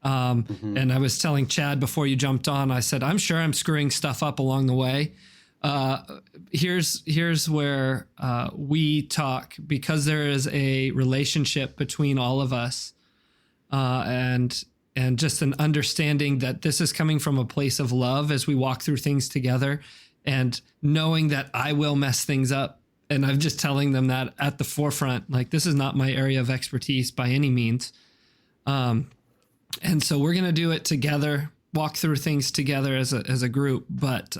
And I was telling Chad before you jumped on, I said, I'm sure I'm screwing stuff up along the way. Here's where we talk, because there is a relationship between all of us, and just an understanding that this is coming from a place of love as we walk through things together, and knowing that I will mess things up. And I'm just telling them that at the forefront, like, this is not my area of expertise by any means. And so we're going to do it together, walk through things together as a group. But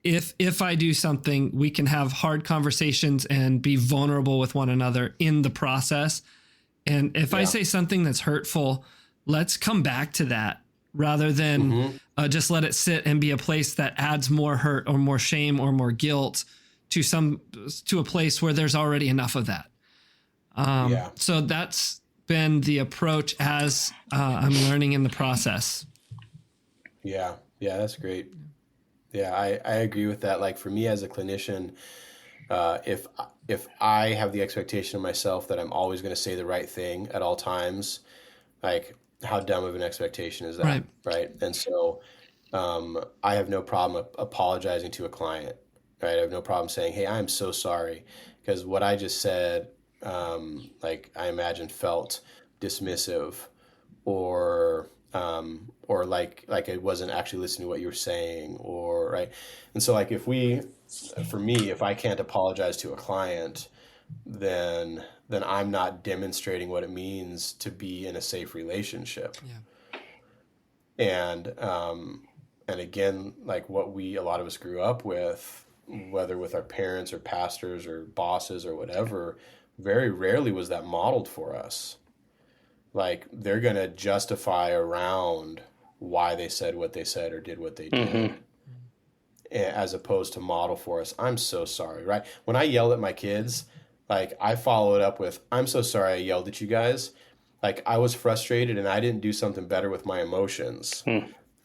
if I do something, we can have hard conversations and be vulnerable with one another in the process. And if I say something that's hurtful, let's come back to that rather than just let it sit and be a place that adds more hurt or more shame or more guilt to a place where there's already enough of that. So that's been the approach as I'm learning in the process. Yeah, that's great. Yeah, I agree with that. Like, for me as a clinician, if I have the expectation of myself that I'm always going to say the right thing at all times, like, how dumb of an expectation is that? Right. And so I have no problem apologizing to a client, right? I have no problem saying, hey, I'm so sorry, because what I just said, like, I imagine felt dismissive or like I wasn't actually listening to what you were saying, or right. And so, like, for me, if I can't apologize to a client, then I'm not demonstrating what it means to be in a safe relationship. And again, like, what a lot of us grew up with, whether with our parents or pastors or bosses or whatever, very rarely was that modeled for us. Like, they're going to justify around why they said what they said or did what they did, as opposed to model for us, I'm so sorry, right? When I yell at my kids, like, I follow it up with, I'm so sorry I yelled at you guys. Like, I was frustrated and I didn't do something better with my emotions.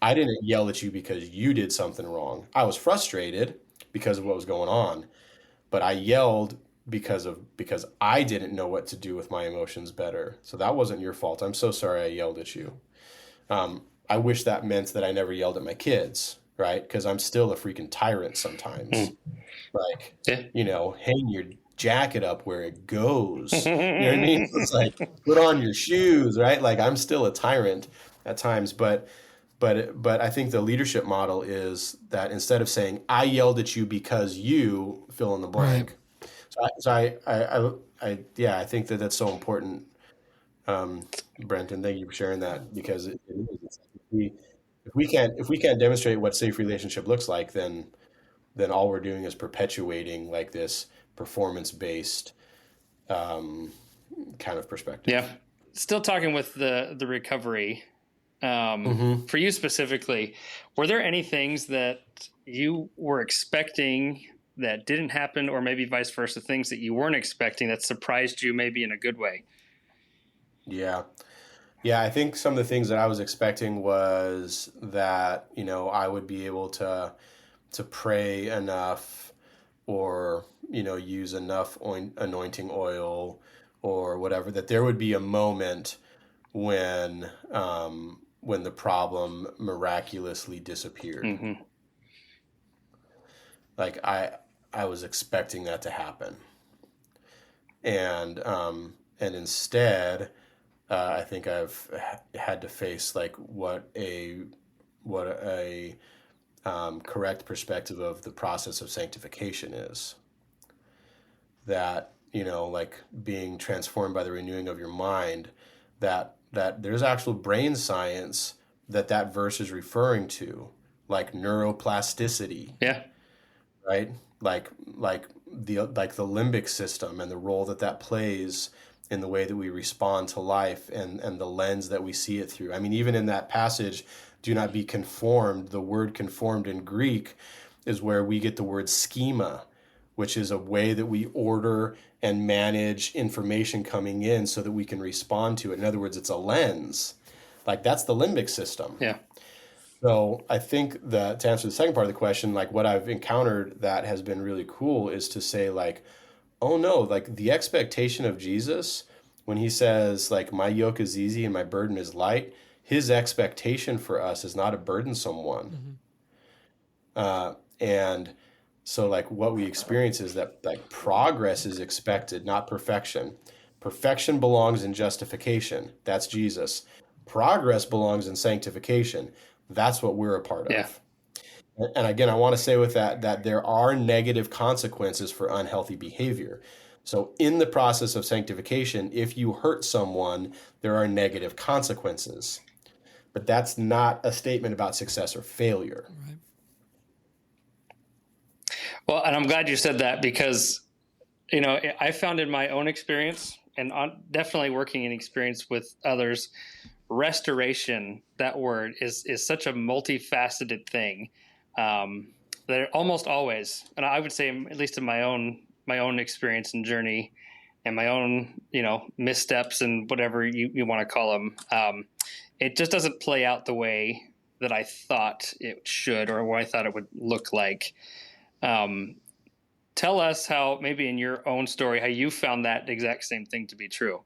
I didn't yell at you because you did something wrong. I was frustrated because of what was going on. but I yelled because I didn't know what to do with my emotions better. So that wasn't your fault. I'm so sorry I yelled at you. I wish that meant that I never yelled at my kids, right? Because I'm still a freaking tyrant sometimes. Like, hang your jacket up where it goes. You know what I mean? It's like, put on your shoes, right? Like, I'm still a tyrant at times, but I think the leadership model is that instead of saying, I yelled at you because you fill in the blank. Right. I think that that's so important. Brenton, thank you for sharing that, because it is. It's like if we can't demonstrate what safe relationship looks like, then all we're doing is perpetuating like this performance-based kind of perspective. Yeah. Still talking with the recovery. For you specifically, were there any things that you were expecting that didn't happen, or maybe vice versa, things that you weren't expecting that surprised you maybe in a good way? Yeah. I think some of the things that I was expecting was that, I would be able to pray enough, or, use enough anointing oil or whatever, that there would be a moment when the problem miraculously disappeared. Like I was expecting that to happen. And instead, I think I've had to face like what a correct perspective of the process of sanctification is. That, like being transformed by the renewing of your mind, that there's actual brain science that verse is referring to, like neuroplasticity. Yeah. Right? Like the limbic system and the role that plays in the way that we respond to life and the lens that we see it through. I mean, even in that passage, do not be conformed, the word conformed in Greek is where we get the word schema, which is a way that we order and manage information coming in so that we can respond to it. In other words, it's a lens. Like, that's the limbic system. Yeah. So I think that to answer the second part of the question, like what I've encountered that has been really cool is to say like, oh no, like the expectation of Jesus when he says like, my yoke is easy and my burden is light, his expectation for us is not a burdensome one. And so like what we experience is that like progress is expected, not perfection. Perfection belongs in justification. That's Jesus. Progress belongs in sanctification. That's what we're a part of. And again, I want to say with that there are negative consequences for unhealthy behavior. So in the process of sanctification, if you hurt someone, there are negative consequences. But that's not a statement about success or failure. Right. Well, and I'm glad you said that, because, I found in my own experience, and definitely working in experience with others, restoration, that word is such a multifaceted thing, that almost always, and I would say at least in my own experience and journey and my own, missteps and whatever you want to call them, it just doesn't play out the way that I thought it should, or what I thought it would look like. Tell us how, maybe in your own story, how you found that exact same thing to be true.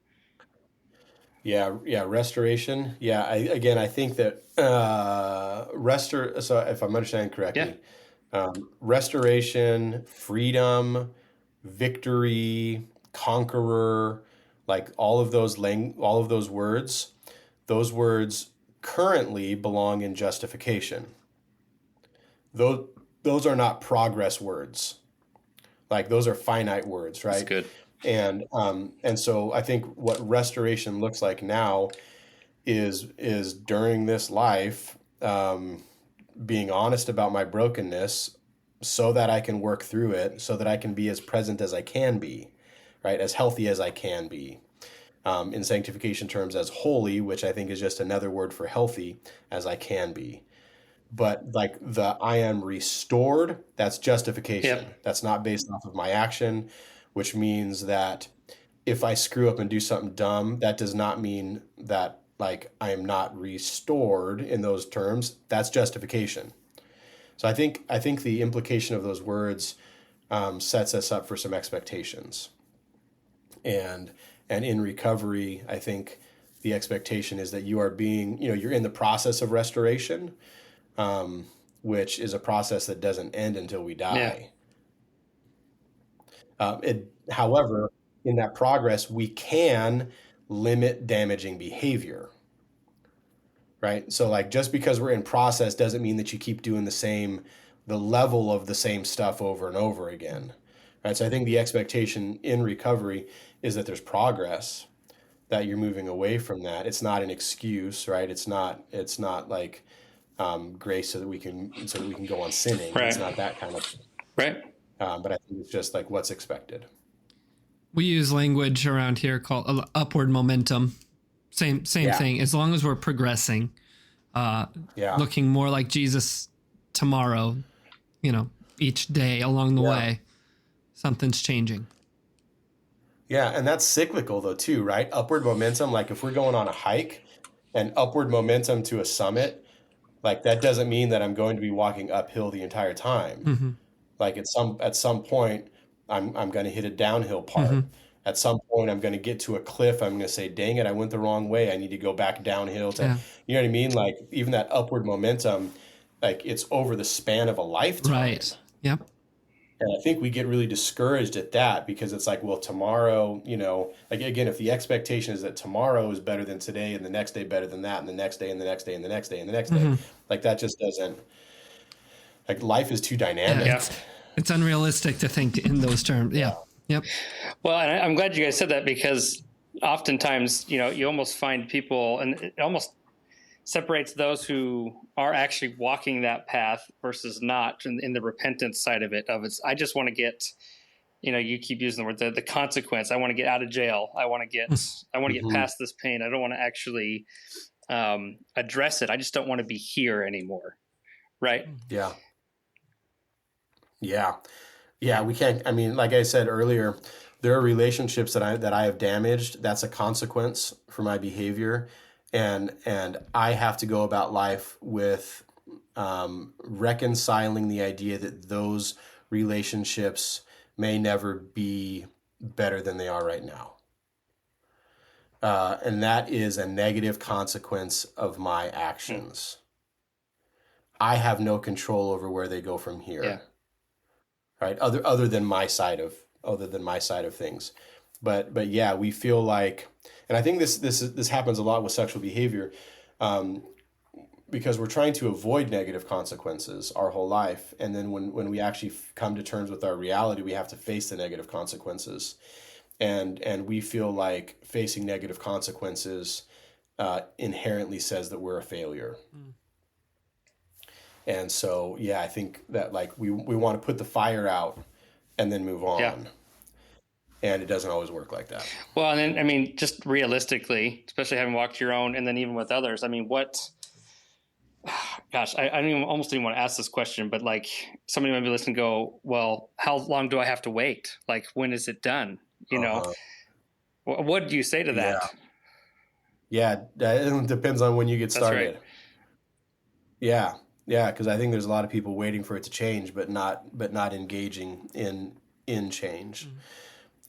Yeah, restoration. Yeah, I think that so if I'm understanding correctly, restoration, freedom, victory, conqueror, like all of those words currently belong in justification. Those are not progress words. Like those are finite words, right? That's good. And so I think what restoration looks like now is during this life, being honest about my brokenness so that I can work through it, so that I can be as present as I can be, right? As healthy as I can be. In sanctification terms, as holy, which I think is just another word for healthy, as I can be. But like the I am restored, that's justification. Yep. That's not based off of my action, which means that if I screw up and do something dumb, that does not mean that like I am not restored in those terms. That's justification. So I think the implication of those words sets us up for some expectations. And in recovery, I think the expectation is that you are being, you're in the process of restoration, which is a process that doesn't end until we die. However, in that progress, we can limit damaging behavior, right? So like just because we're in process doesn't mean that you keep doing the level of the same stuff over and over again, right? So I think the expectation in recovery is that there's progress, that you're moving away from that. It's not an excuse, right? It's not like grace so that we can go on sinning. Right. It's not that kind of thing. Right. But I think it's just like what's expected. We use language around here called upward momentum. Same thing. As long as we're progressing, looking more like Jesus tomorrow, each day along the way, something's changing. Yeah, and that's cyclical though too, right? Upward momentum, like if we're going on a hike and upward momentum to a summit, like that doesn't mean that I'm going to be walking uphill the entire time. Mm-hmm. Like at some point, I'm going to hit a downhill part. Mm-hmm. At some point, I'm going to get to a cliff. I'm going to say, "Dang it, I went the wrong way. I need to go back downhill." You know what I mean? Like even that upward momentum, like it's over the span of a lifetime. Right. Yep. And I think we get really discouraged at that because it's like, well, tomorrow, like again, if the expectation is that tomorrow is better than today and the next day better than that and the next day and the next day and the next day and the next day, like that just doesn't, like life is too dynamic. Yeah, it's unrealistic to think in those terms. Yeah. Yep. Well, and I'm glad you guys said that because oftentimes, you almost find people, and it almost separates those who are actually walking that path versus not in the repentance side of it. I just want to get, you keep using the word, the consequence. I want to get out of jail. I want to get past this pain. I don't want to actually address it. I just don't want to be here anymore. Right. Yeah. Yeah. Yeah. We can't, I mean, like I said earlier, there are relationships that I have damaged. That's a consequence for my behavior. And I have to go about life with reconciling the idea that those relationships may never be better than they are right now. And that is a negative consequence of my actions. I have no control over where they go from here. Yeah. Right? Other than my side of things. But yeah, we feel like, and I think this happens a lot with sexual behavior, because we're trying to avoid negative consequences our whole life, and then when we actually come to terms with our reality, we have to face the negative consequences, and we feel like facing negative consequences inherently says that we're a failure. And so yeah, I think that like we want to put the fire out and then move on. Yeah. And it doesn't always work like that. Well, and then, I mean, just realistically, especially having walked your own and then even with others, I mean, I almost didn't want to ask this question, but like somebody might be listening and go, well, how long do I have to wait? Like, when is it done? What do you say to that? Yeah, it depends on when you get started. That's right. Yeah. Yeah. Cause I think there's a lot of people waiting for it to change, but not engaging in change. Mm-hmm.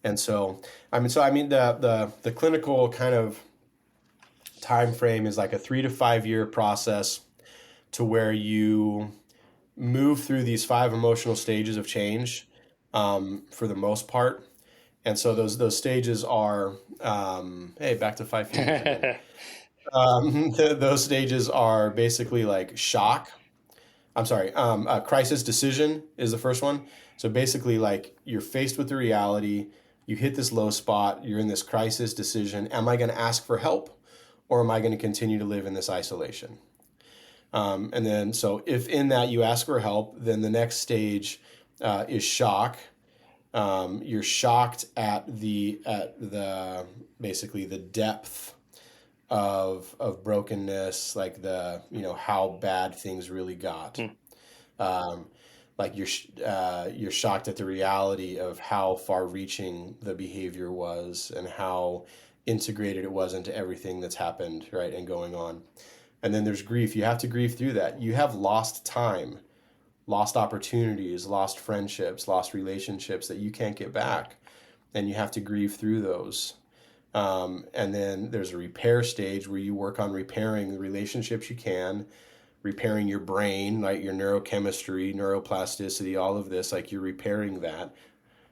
And so the clinical kind of time frame is like a 3 to 5 year process to where you move through these 5 emotional stages of change, for the most part. And so those stages are, back to 5 feet. Those stages are basically like shock. Crisis decision is the first one. So basically like you're faced with the reality. You hit this low spot, you're in this crisis decision. Am I going to ask for help or am I going to continue to live in this isolation? And then, so if in that you ask for help, then the next stage is shock. You're shocked at basically the depth of brokenness, like how bad things really got. Like you're shocked at the reality of how far-reaching the behavior was and how integrated it was into everything that's happened, right, and going on. And then there's grief. You have to grieve through that. You have lost time lost opportunities, lost friendships, lost relationships that you can't get back, and you have to grieve through those. And then there's a repair stage where you work on repairing the relationships you can, repairing your brain, like your neurochemistry, neuroplasticity, all of this, like you're repairing that.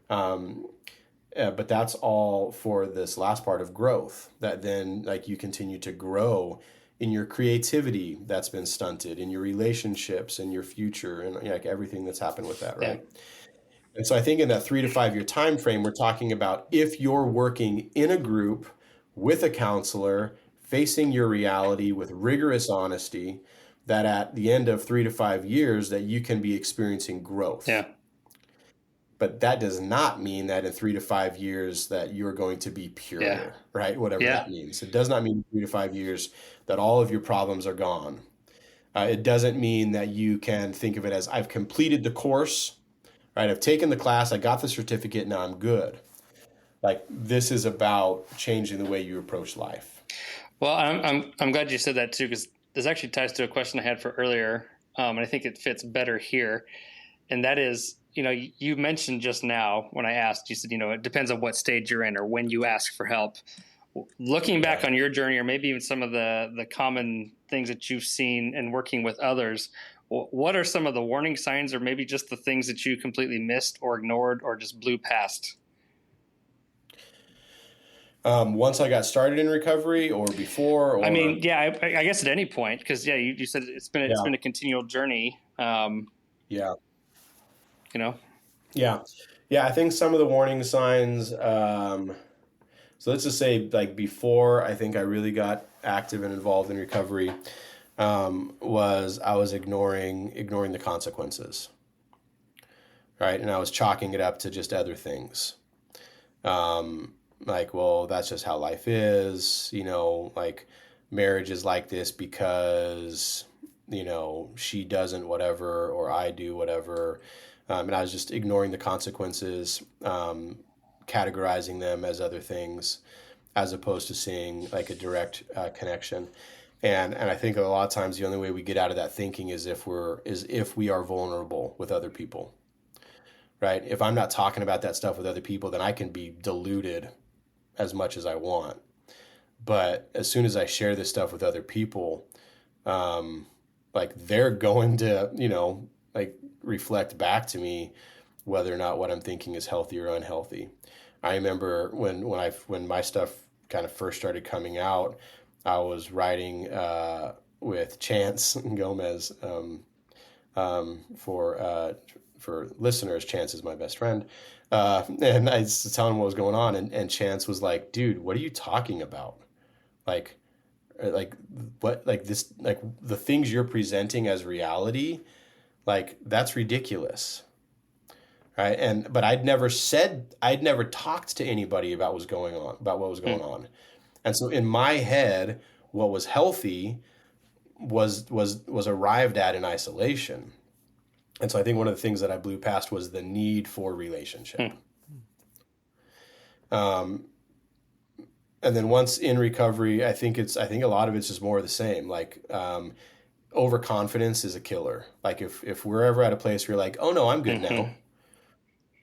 But that's all for this last part of growth, that then like you continue to grow in your creativity that's been stunted, in your relationships and your future, and like everything that's happened with that, right? Yeah. And so I think in that 3 to 5 year time frame, we're talking about if you're working in a group with a counselor, facing your reality with rigorous honesty, that at the end of 3 to 5 years that you can be experiencing growth. Yeah. But that does not mean that in 3 to 5 years that you're going to be pure, right? Whatever that means. It does not mean 3 to 5 years that all of your problems are gone. It doesn't mean that you can think of it as, I've completed the course, right? I've taken the class, I got the certificate, now I'm good. Like, this is about changing the way you approach life. Well, I'm glad you said that too, because this actually ties to a question I had for earlier, and I think it fits better here. And that is, you mentioned just now when I asked, you said, it depends on what stage you're in or when you ask for help. Looking back on your journey, or maybe even some of the common things that you've seen and working with others, what are some of the warning signs, or maybe just the things that you completely missed or ignored or just blew past? Once I got started in recovery, or before? Or... I mean, I guess at any point, because you said it's been a continual journey. Yeah. Yeah. I think some of the warning signs. So let's just say, like, before I think I really got active and involved in recovery, was I was ignoring the consequences, right? And I was chalking it up to just other things. Like, well, that's just how life is, like marriage is like this because, she doesn't whatever, or I do whatever. And I was just ignoring the consequences, categorizing them as other things, as opposed to seeing like a direct connection. And I think a lot of times the only way we get out of that thinking is if we are vulnerable with other people, right? If I'm not talking about that stuff with other people, then I can be deluded as much as I want. But as soon as I share this stuff with other people, like they're going to, like reflect back to me whether or not what I'm thinking is healthy or unhealthy. I remember when my stuff kind of first started coming out, I was writing with Chance Gomez. For listeners, Chance is my best friend. And I was telling him what was going on, and Chance was like, dude, what are you talking about? Like what, like this, like the things you're presenting as reality, like that's ridiculous. Right. But I'd never talked to anybody about what was going on. And so in my head, what was healthy was arrived at in isolation. And so I think one of the things that I blew past was the need for relationship. And then once in recovery, I think a lot of it's just more of the same. Like, overconfidence is a killer. Like if we're ever at a place where you're like, oh no, I'm good now.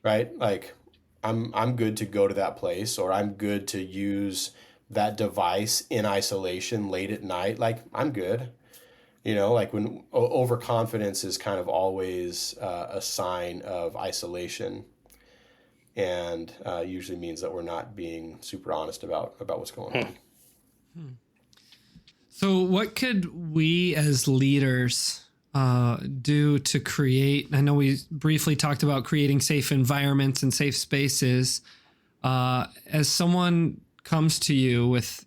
Right? Like I'm good to go to that place, or I'm good to use that device in isolation late at night. Like I'm good. Like when overconfidence is kind of always a sign of isolation, and usually means that we're not being super honest about what's going on. So what could we as leaders do to create, I know we briefly talked about creating safe environments and safe spaces. As someone comes to you with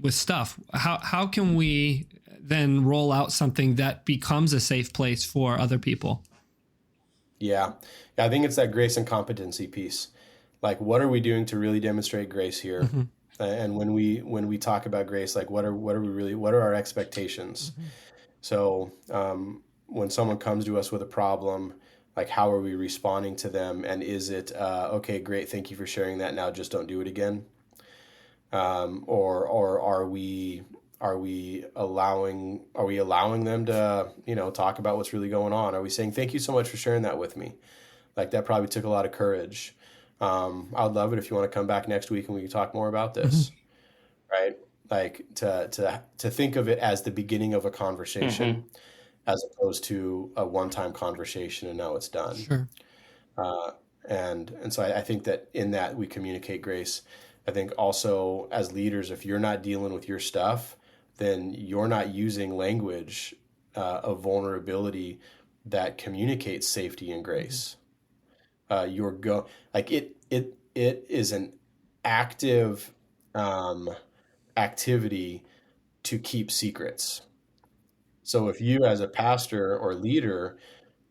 stuff, how can we then roll out something that becomes a safe place for other people? Yeah, I think it's that grace and competency piece. Like, what are we doing to really demonstrate grace here? Mm-hmm. And when we talk about grace, like what are our expectations? Mm-hmm. So when someone comes to us with a problem, like how are we responding to them? And is it, okay, great, thank you for sharing that. Now just don't do it again. Or are we Are we allowing them to, talk about what's really going on? Are we saying, thank you so much for sharing that with me? Like, that probably took a lot of courage. I would love it if you want to come back next week and we can talk more about this, right? Like to think of it as the beginning of a conversation as opposed to a one-time conversation and now it's done. Sure. And so I think that in that we communicate grace. I think also as leaders, if you're not dealing with your stuff, then you're not using language of vulnerability that communicates safety and grace. It is an active activity to keep secrets. So if you as a pastor or leader,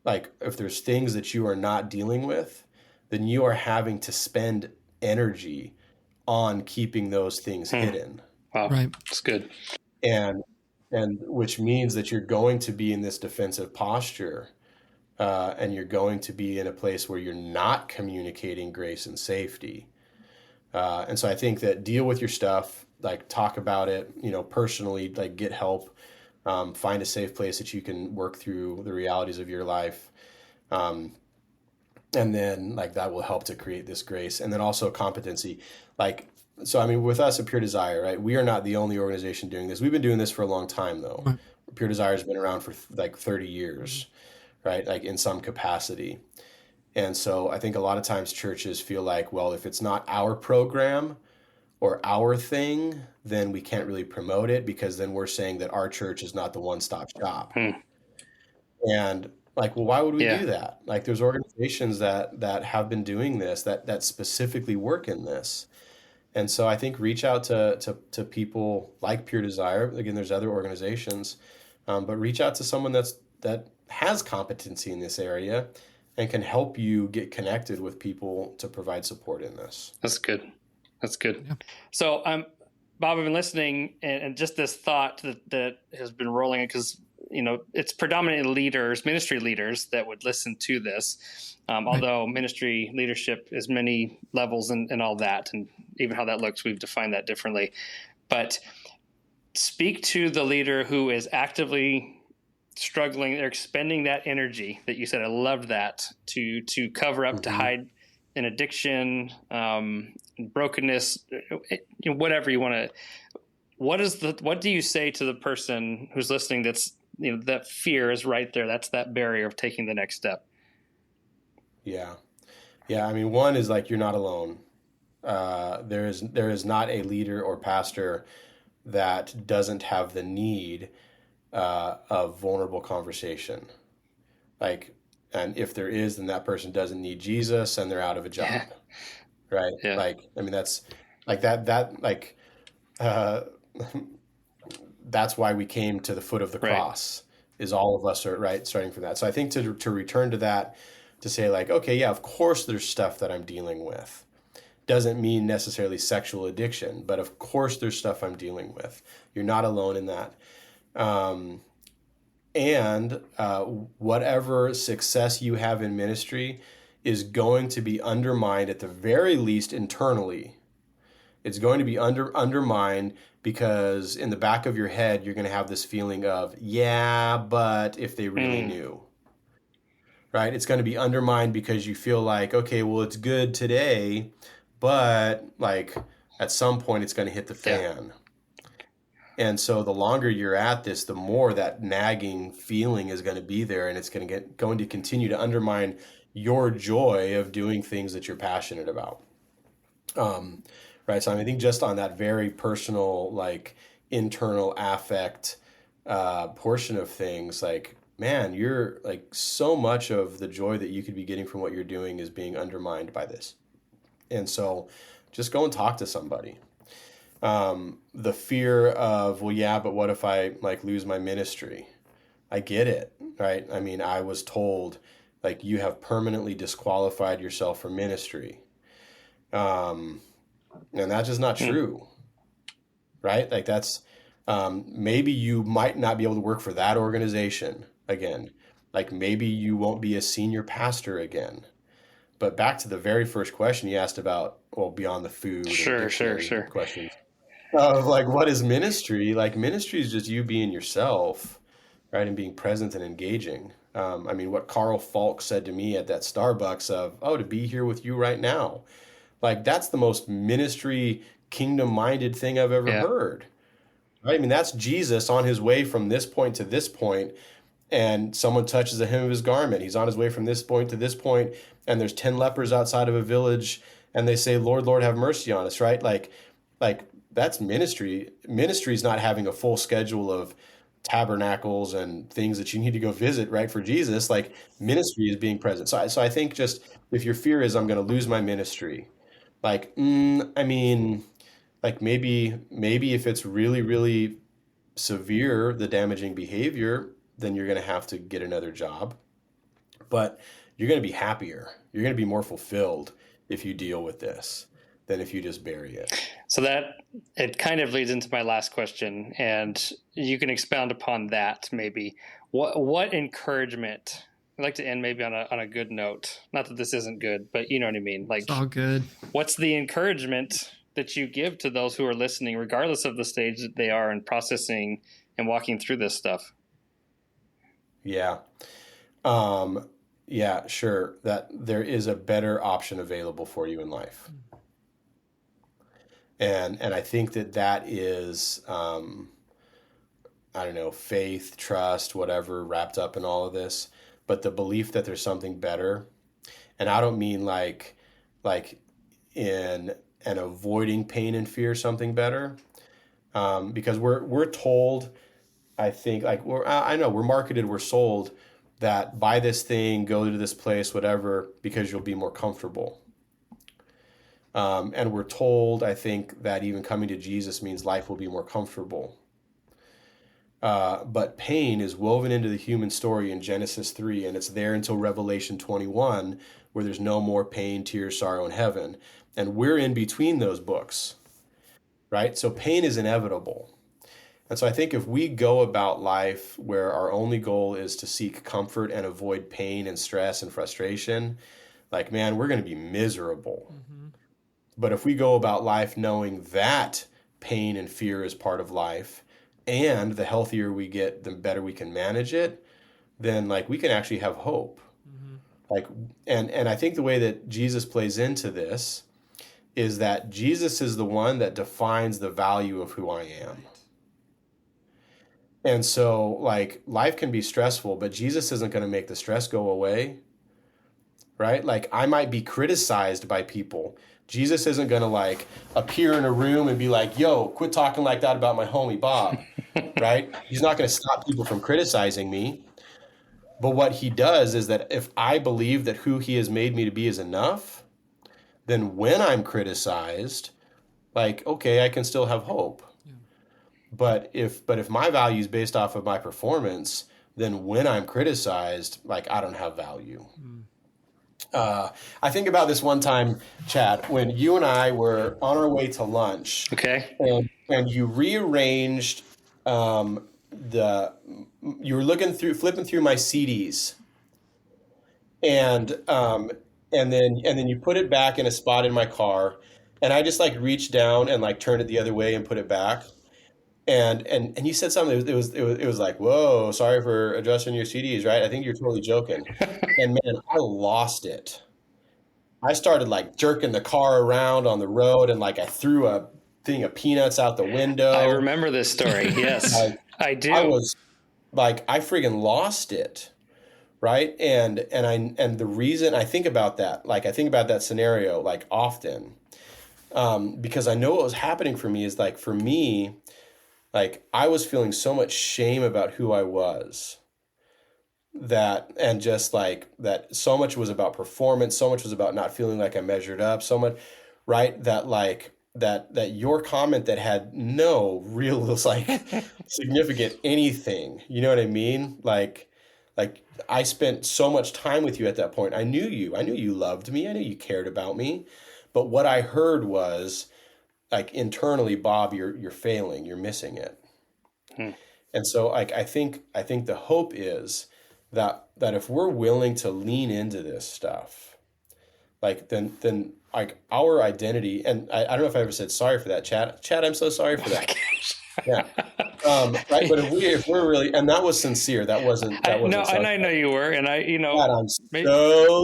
like if there's things that you are not dealing with, then you are having to spend energy on keeping those things hidden. Wow. Right. That's good. And which means that you're going to be in this defensive posture, and you're going to be in a place where you're not communicating grace and safety. And so I think that deal with your stuff, like talk about it, personally, like get help, find a safe place that you can work through the realities of your life. And then like that will help to create this grace. And then also competency. So I mean, with us at Pure Desire, right, we are not the only organization doing this. We've been doing this for a long time though. Right. Pure Desire has been around for like 30 years, right? Like in some capacity. And so I think a lot of times churches feel like, well, if it's not our program or our thing, then we can't really promote it because then we're saying that our church is not the one-stop shop. And like, well, why would we do that? Like there's organizations that have been doing this, that specifically work in this. And so I think reach out to people like Pure Desire. Again, there's other organizations, but reach out to someone that has competency in this area and can help you get connected with people to provide support in this. That's good. Yeah. So, Bob, I've been listening, and just this thought that has been rolling, because it's predominantly leaders, ministry leaders, that would listen to this. Although ministry leadership is many levels and all that, and even how that looks, we've defined that differently. But speak to the leader who is actively struggling. They're expending that energy that you said. I loved that to cover up, to hide an addiction, brokenness, whatever you want to. What do you say to the person who's listening? That's that fear is right there. That's that barrier of taking the next step. Yeah. I mean, one is like you're not alone. There is not a leader or pastor that doesn't have the need of vulnerable conversation. And if there is, then that person doesn't need Jesus and they're out of a job. Right. Yeah. Like, I mean, that's like that's why we came to the foot of the cross, is all of us are right. Starting from that. So I think to return to that, to say like, okay, yeah, of course there's stuff that I'm dealing with. Doesn't mean necessarily sexual addiction, but of course there's stuff I'm dealing with. You're not alone in that. And whatever success you have in ministry is going to be undermined, at the very least internally. It's going to be undermined because in the back of your head, you're going to have this feeling of, yeah, but if they really knew, right? It's going to be undermined because you feel like, okay, well, it's good today, but like at some point it's going to hit the fan. And so the longer you're at this, the more that nagging feeling is going to be there, and it's going to continue to undermine your joy of doing things that you're passionate about. Right. So I think just on that very personal, like internal affect portion of things, like, man, you're like so much of the joy that you could be getting from what you're doing is being undermined by this. And so just go and talk to somebody. The fear of, well, yeah, but what if I like lose my ministry? I get it. Right. I mean, I was told like you have permanently disqualified yourself from ministry. And that's just not true, right? Like that's, maybe you might not be able to work for that organization again. Like maybe you won't be a senior pastor again. But back to the very first question you asked about, well, beyond the food Sure. questions. of like, what is ministry? Like, ministry is just you being yourself, right? And being present and engaging. I mean, what Carl Falk said to me at that Starbucks of, oh, to be here with you right now. Like, that's the most ministry, kingdom-minded thing I've ever Yeah. heard. Right? I mean, that's Jesus on his way from this point to this point, and someone touches the hem of his garment. He's on his way from this point to this point, and there's 10 lepers outside of a village, and they say, Lord, Lord, have mercy on us, right? Like that's ministry. Ministry is not having a full schedule of tabernacles and things that you need to go visit, right? For Jesus, like ministry is being present. So I think just if your fear is I'm going to lose my ministry, like, I mean, like maybe if it's really, really severe, the damaging behavior, then you're going to have to get another job. But you're going to be happier. You're going to be more fulfilled if you deal with this than if you just bury it. So that it kind of leads into my last question, and you can expound upon that maybe. What encouragement? I'd like to end maybe on a good note. Not that this isn't good, but you know what I mean. Like, It's all good. what's the encouragement that you give to those who are listening, regardless of the stage that they are in processing and walking through this stuff? Yeah. Yeah, sure. That there is a better option available for you in life. And I think that is, I don't know, faith, trust, whatever, wrapped up in all of this, but the belief that there's something better. And I don't mean like in and avoiding pain and fear, something better, because we're told, I think, like I know we're marketed, we're sold that buy this thing, go to this place, whatever, because you'll be more comfortable. And we're told, I think, that even coming to Jesus means life will be more comfortable. But pain is woven into the human story in Genesis 3, and it's there until Revelation 21, where there's no more pain, tears, sorrow in heaven. And we're in between those books, right? So pain is inevitable. And so I think if we go about life where our only goal is to seek comfort and avoid pain and stress and frustration, like, man, we're going to be miserable. Mm-hmm. But if we go about life knowing that pain and fear is part of life, and the healthier we get, the better we can manage it, then like we can actually have hope. Mm-hmm. Like, and I think the way that Jesus plays into this is that Jesus is the one that defines the value of who I am. And so like life can be stressful, but Jesus isn't going to make the stress go away, right? Like I might be criticized by people. Jesus isn't going to like appear in a room and be like, yo, quit talking like that about my homie Bob, right? He's not going to stop people from criticizing me. But what he does is that if I believe that who he has made me to be is enough, then when I'm criticized, like, okay, I can still have hope. Yeah. But if my value is based off of my performance, then when I'm criticized, like I don't have value. Mm. I think about this one time, Chad, when you and I were on our way to lunch. Okay. And you rearranged you were flipping through my CDs, and then you put it back in a spot in my car, and I just like reached down and like turned it the other way and put it back. And you said something. It was like, whoa, sorry for adjusting your CDs, right? I think you're totally joking. And man, I lost it. I started like jerking the car around on the road, and like I threw a thing of peanuts out the window. I remember this story. Yes, I do. I was like, I friggin' lost it, right? And the reason I think about that, like I think about that scenario like often, because I know what was happening for me is like for me. Like I was feeling so much shame about who I was and just like that so much was about performance, so much was about not feeling like I measured up, so much, right? That like that your comment that had no real like significant anything, you know what I mean? Like I spent so much time with you at that point. I knew you loved me. I knew you cared about me. But what I heard was, like internally, Bob, you're failing, you're missing it. And so like I think the hope is that if we're willing to lean into this stuff, like then like our identity, and I don't know if I ever said sorry for that, Chad, I'm so sorry for that. Yeah. Right. But if we're really, and that was sincere, that wasn't no, and I know you were, and God, I'm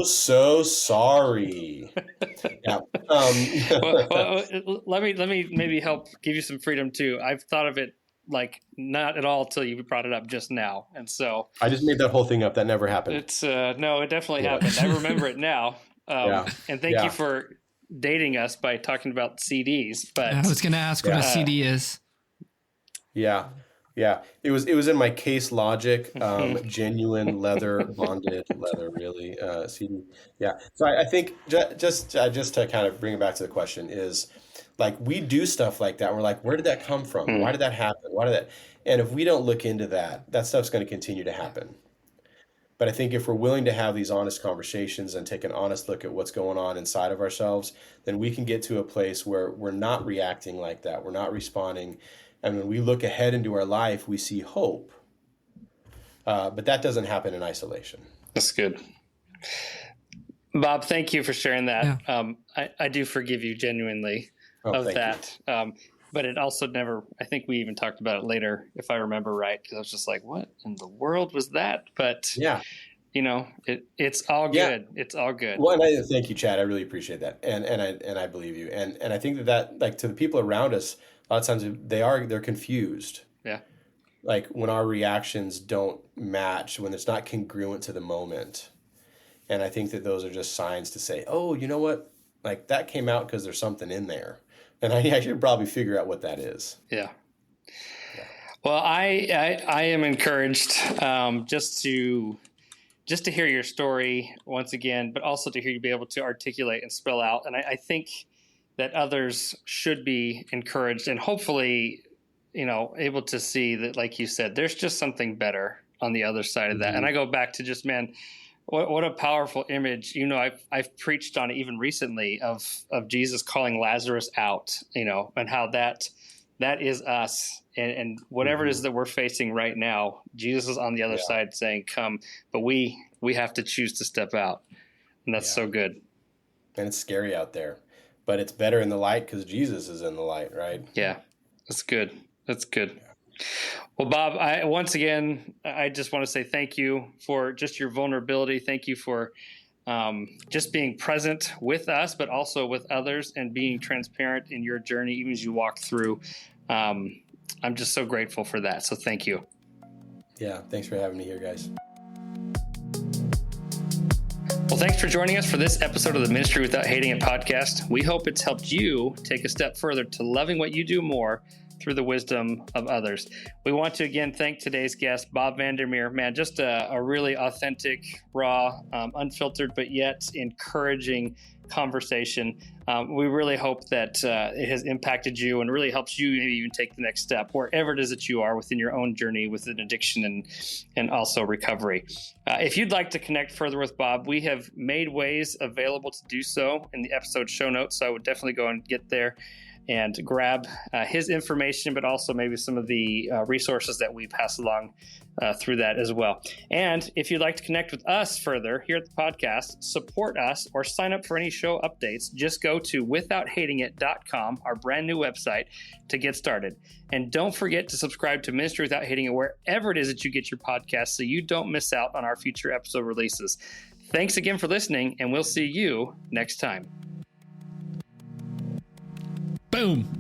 so sorry. Yeah. Let me maybe help give you some freedom too. I've thought of it like not at all till you brought it up just now, and so I just made that whole thing up. That never happened. It's no, it definitely happened. I remember it now. And thank you for dating us by talking about CDs. But I was going to ask what a CD is. Yeah. It was in my Case Logic, genuine leather, bonded leather, really, CD. Yeah. So I think just to kind of bring it back to the question is, like, we do stuff like that. We're like, where did that come from? Why did that happen? And if we don't look into that stuff's going to continue to happen. But I think if we're willing to have these honest conversations and take an honest look at what's going on inside of ourselves, then we can get to a place where we're not reacting like that. We're not responding. And when we look ahead into our life, we see hope. But that doesn't happen in isolation. That's good. Bob, thank you for sharing that. Yeah. I do forgive you genuinely of that. But it also never, I think we even talked about it later, if I remember right, because I was just like, what in the world was that? But, it's all good. It's all good. Well, and I thank you, Chad. I really appreciate that. And I believe you. And I think that like to the people around us, a lot of times they're confused. Yeah. Like when our reactions don't match, when it's not congruent to the moment. And I think that those are just signs to say, oh, you know what? Like that came out because there's something in there. And I should probably figure out what that is. Yeah. Well, I am encouraged just to hear your story once again, but also to hear you be able to articulate and spell out. And I think that others should be encouraged and hopefully, able to see that, like you said, there's just something better on the other side of that. Mm-hmm. And I go back to just, man, what a powerful image. I've preached on it even recently of Jesus calling Lazarus out, and how that is us. And whatever it is that we're facing right now, Jesus is on the other side saying, come, but we have to choose to step out. And that's so good. And it's scary out there, but it's better in the light because Jesus is in the light, right? Yeah, that's good. That's good. Yeah. Well, Bob, I just want to say thank you for just your vulnerability. Thank you for just being present with us, but also with others and being transparent in your journey, even as you walk through. I'm just so grateful for that. So thank you. Yeah. Thanks for having me here, guys. Well, thanks for joining us for this episode of the Ministry Without Hating It podcast. We hope it's helped you take a step further to loving what you do more through the wisdom of others. We want to again thank today's guest, Bob Vander Meer. Man, just a really authentic, raw, unfiltered, but yet encouraging conversation. We really hope that it has impacted you and really helps you maybe even take the next step wherever it is that you are within your own journey with an addiction and also recovery. If you'd like to connect further with Bob, we have made ways available to do so in the episode show notes. So I would definitely go and get there and grab his information, but also maybe some of the resources that we pass along through that as well. And if you'd like to connect with us further here at the podcast, support us, or sign up for any show updates, just go to withouthatingit.com, our brand new website, to get started. And don't forget to subscribe to Ministry Without Hating It wherever it is that you get your podcast so you don't miss out on our future episode releases. Thanks again for listening, and we'll see you next time. Boom.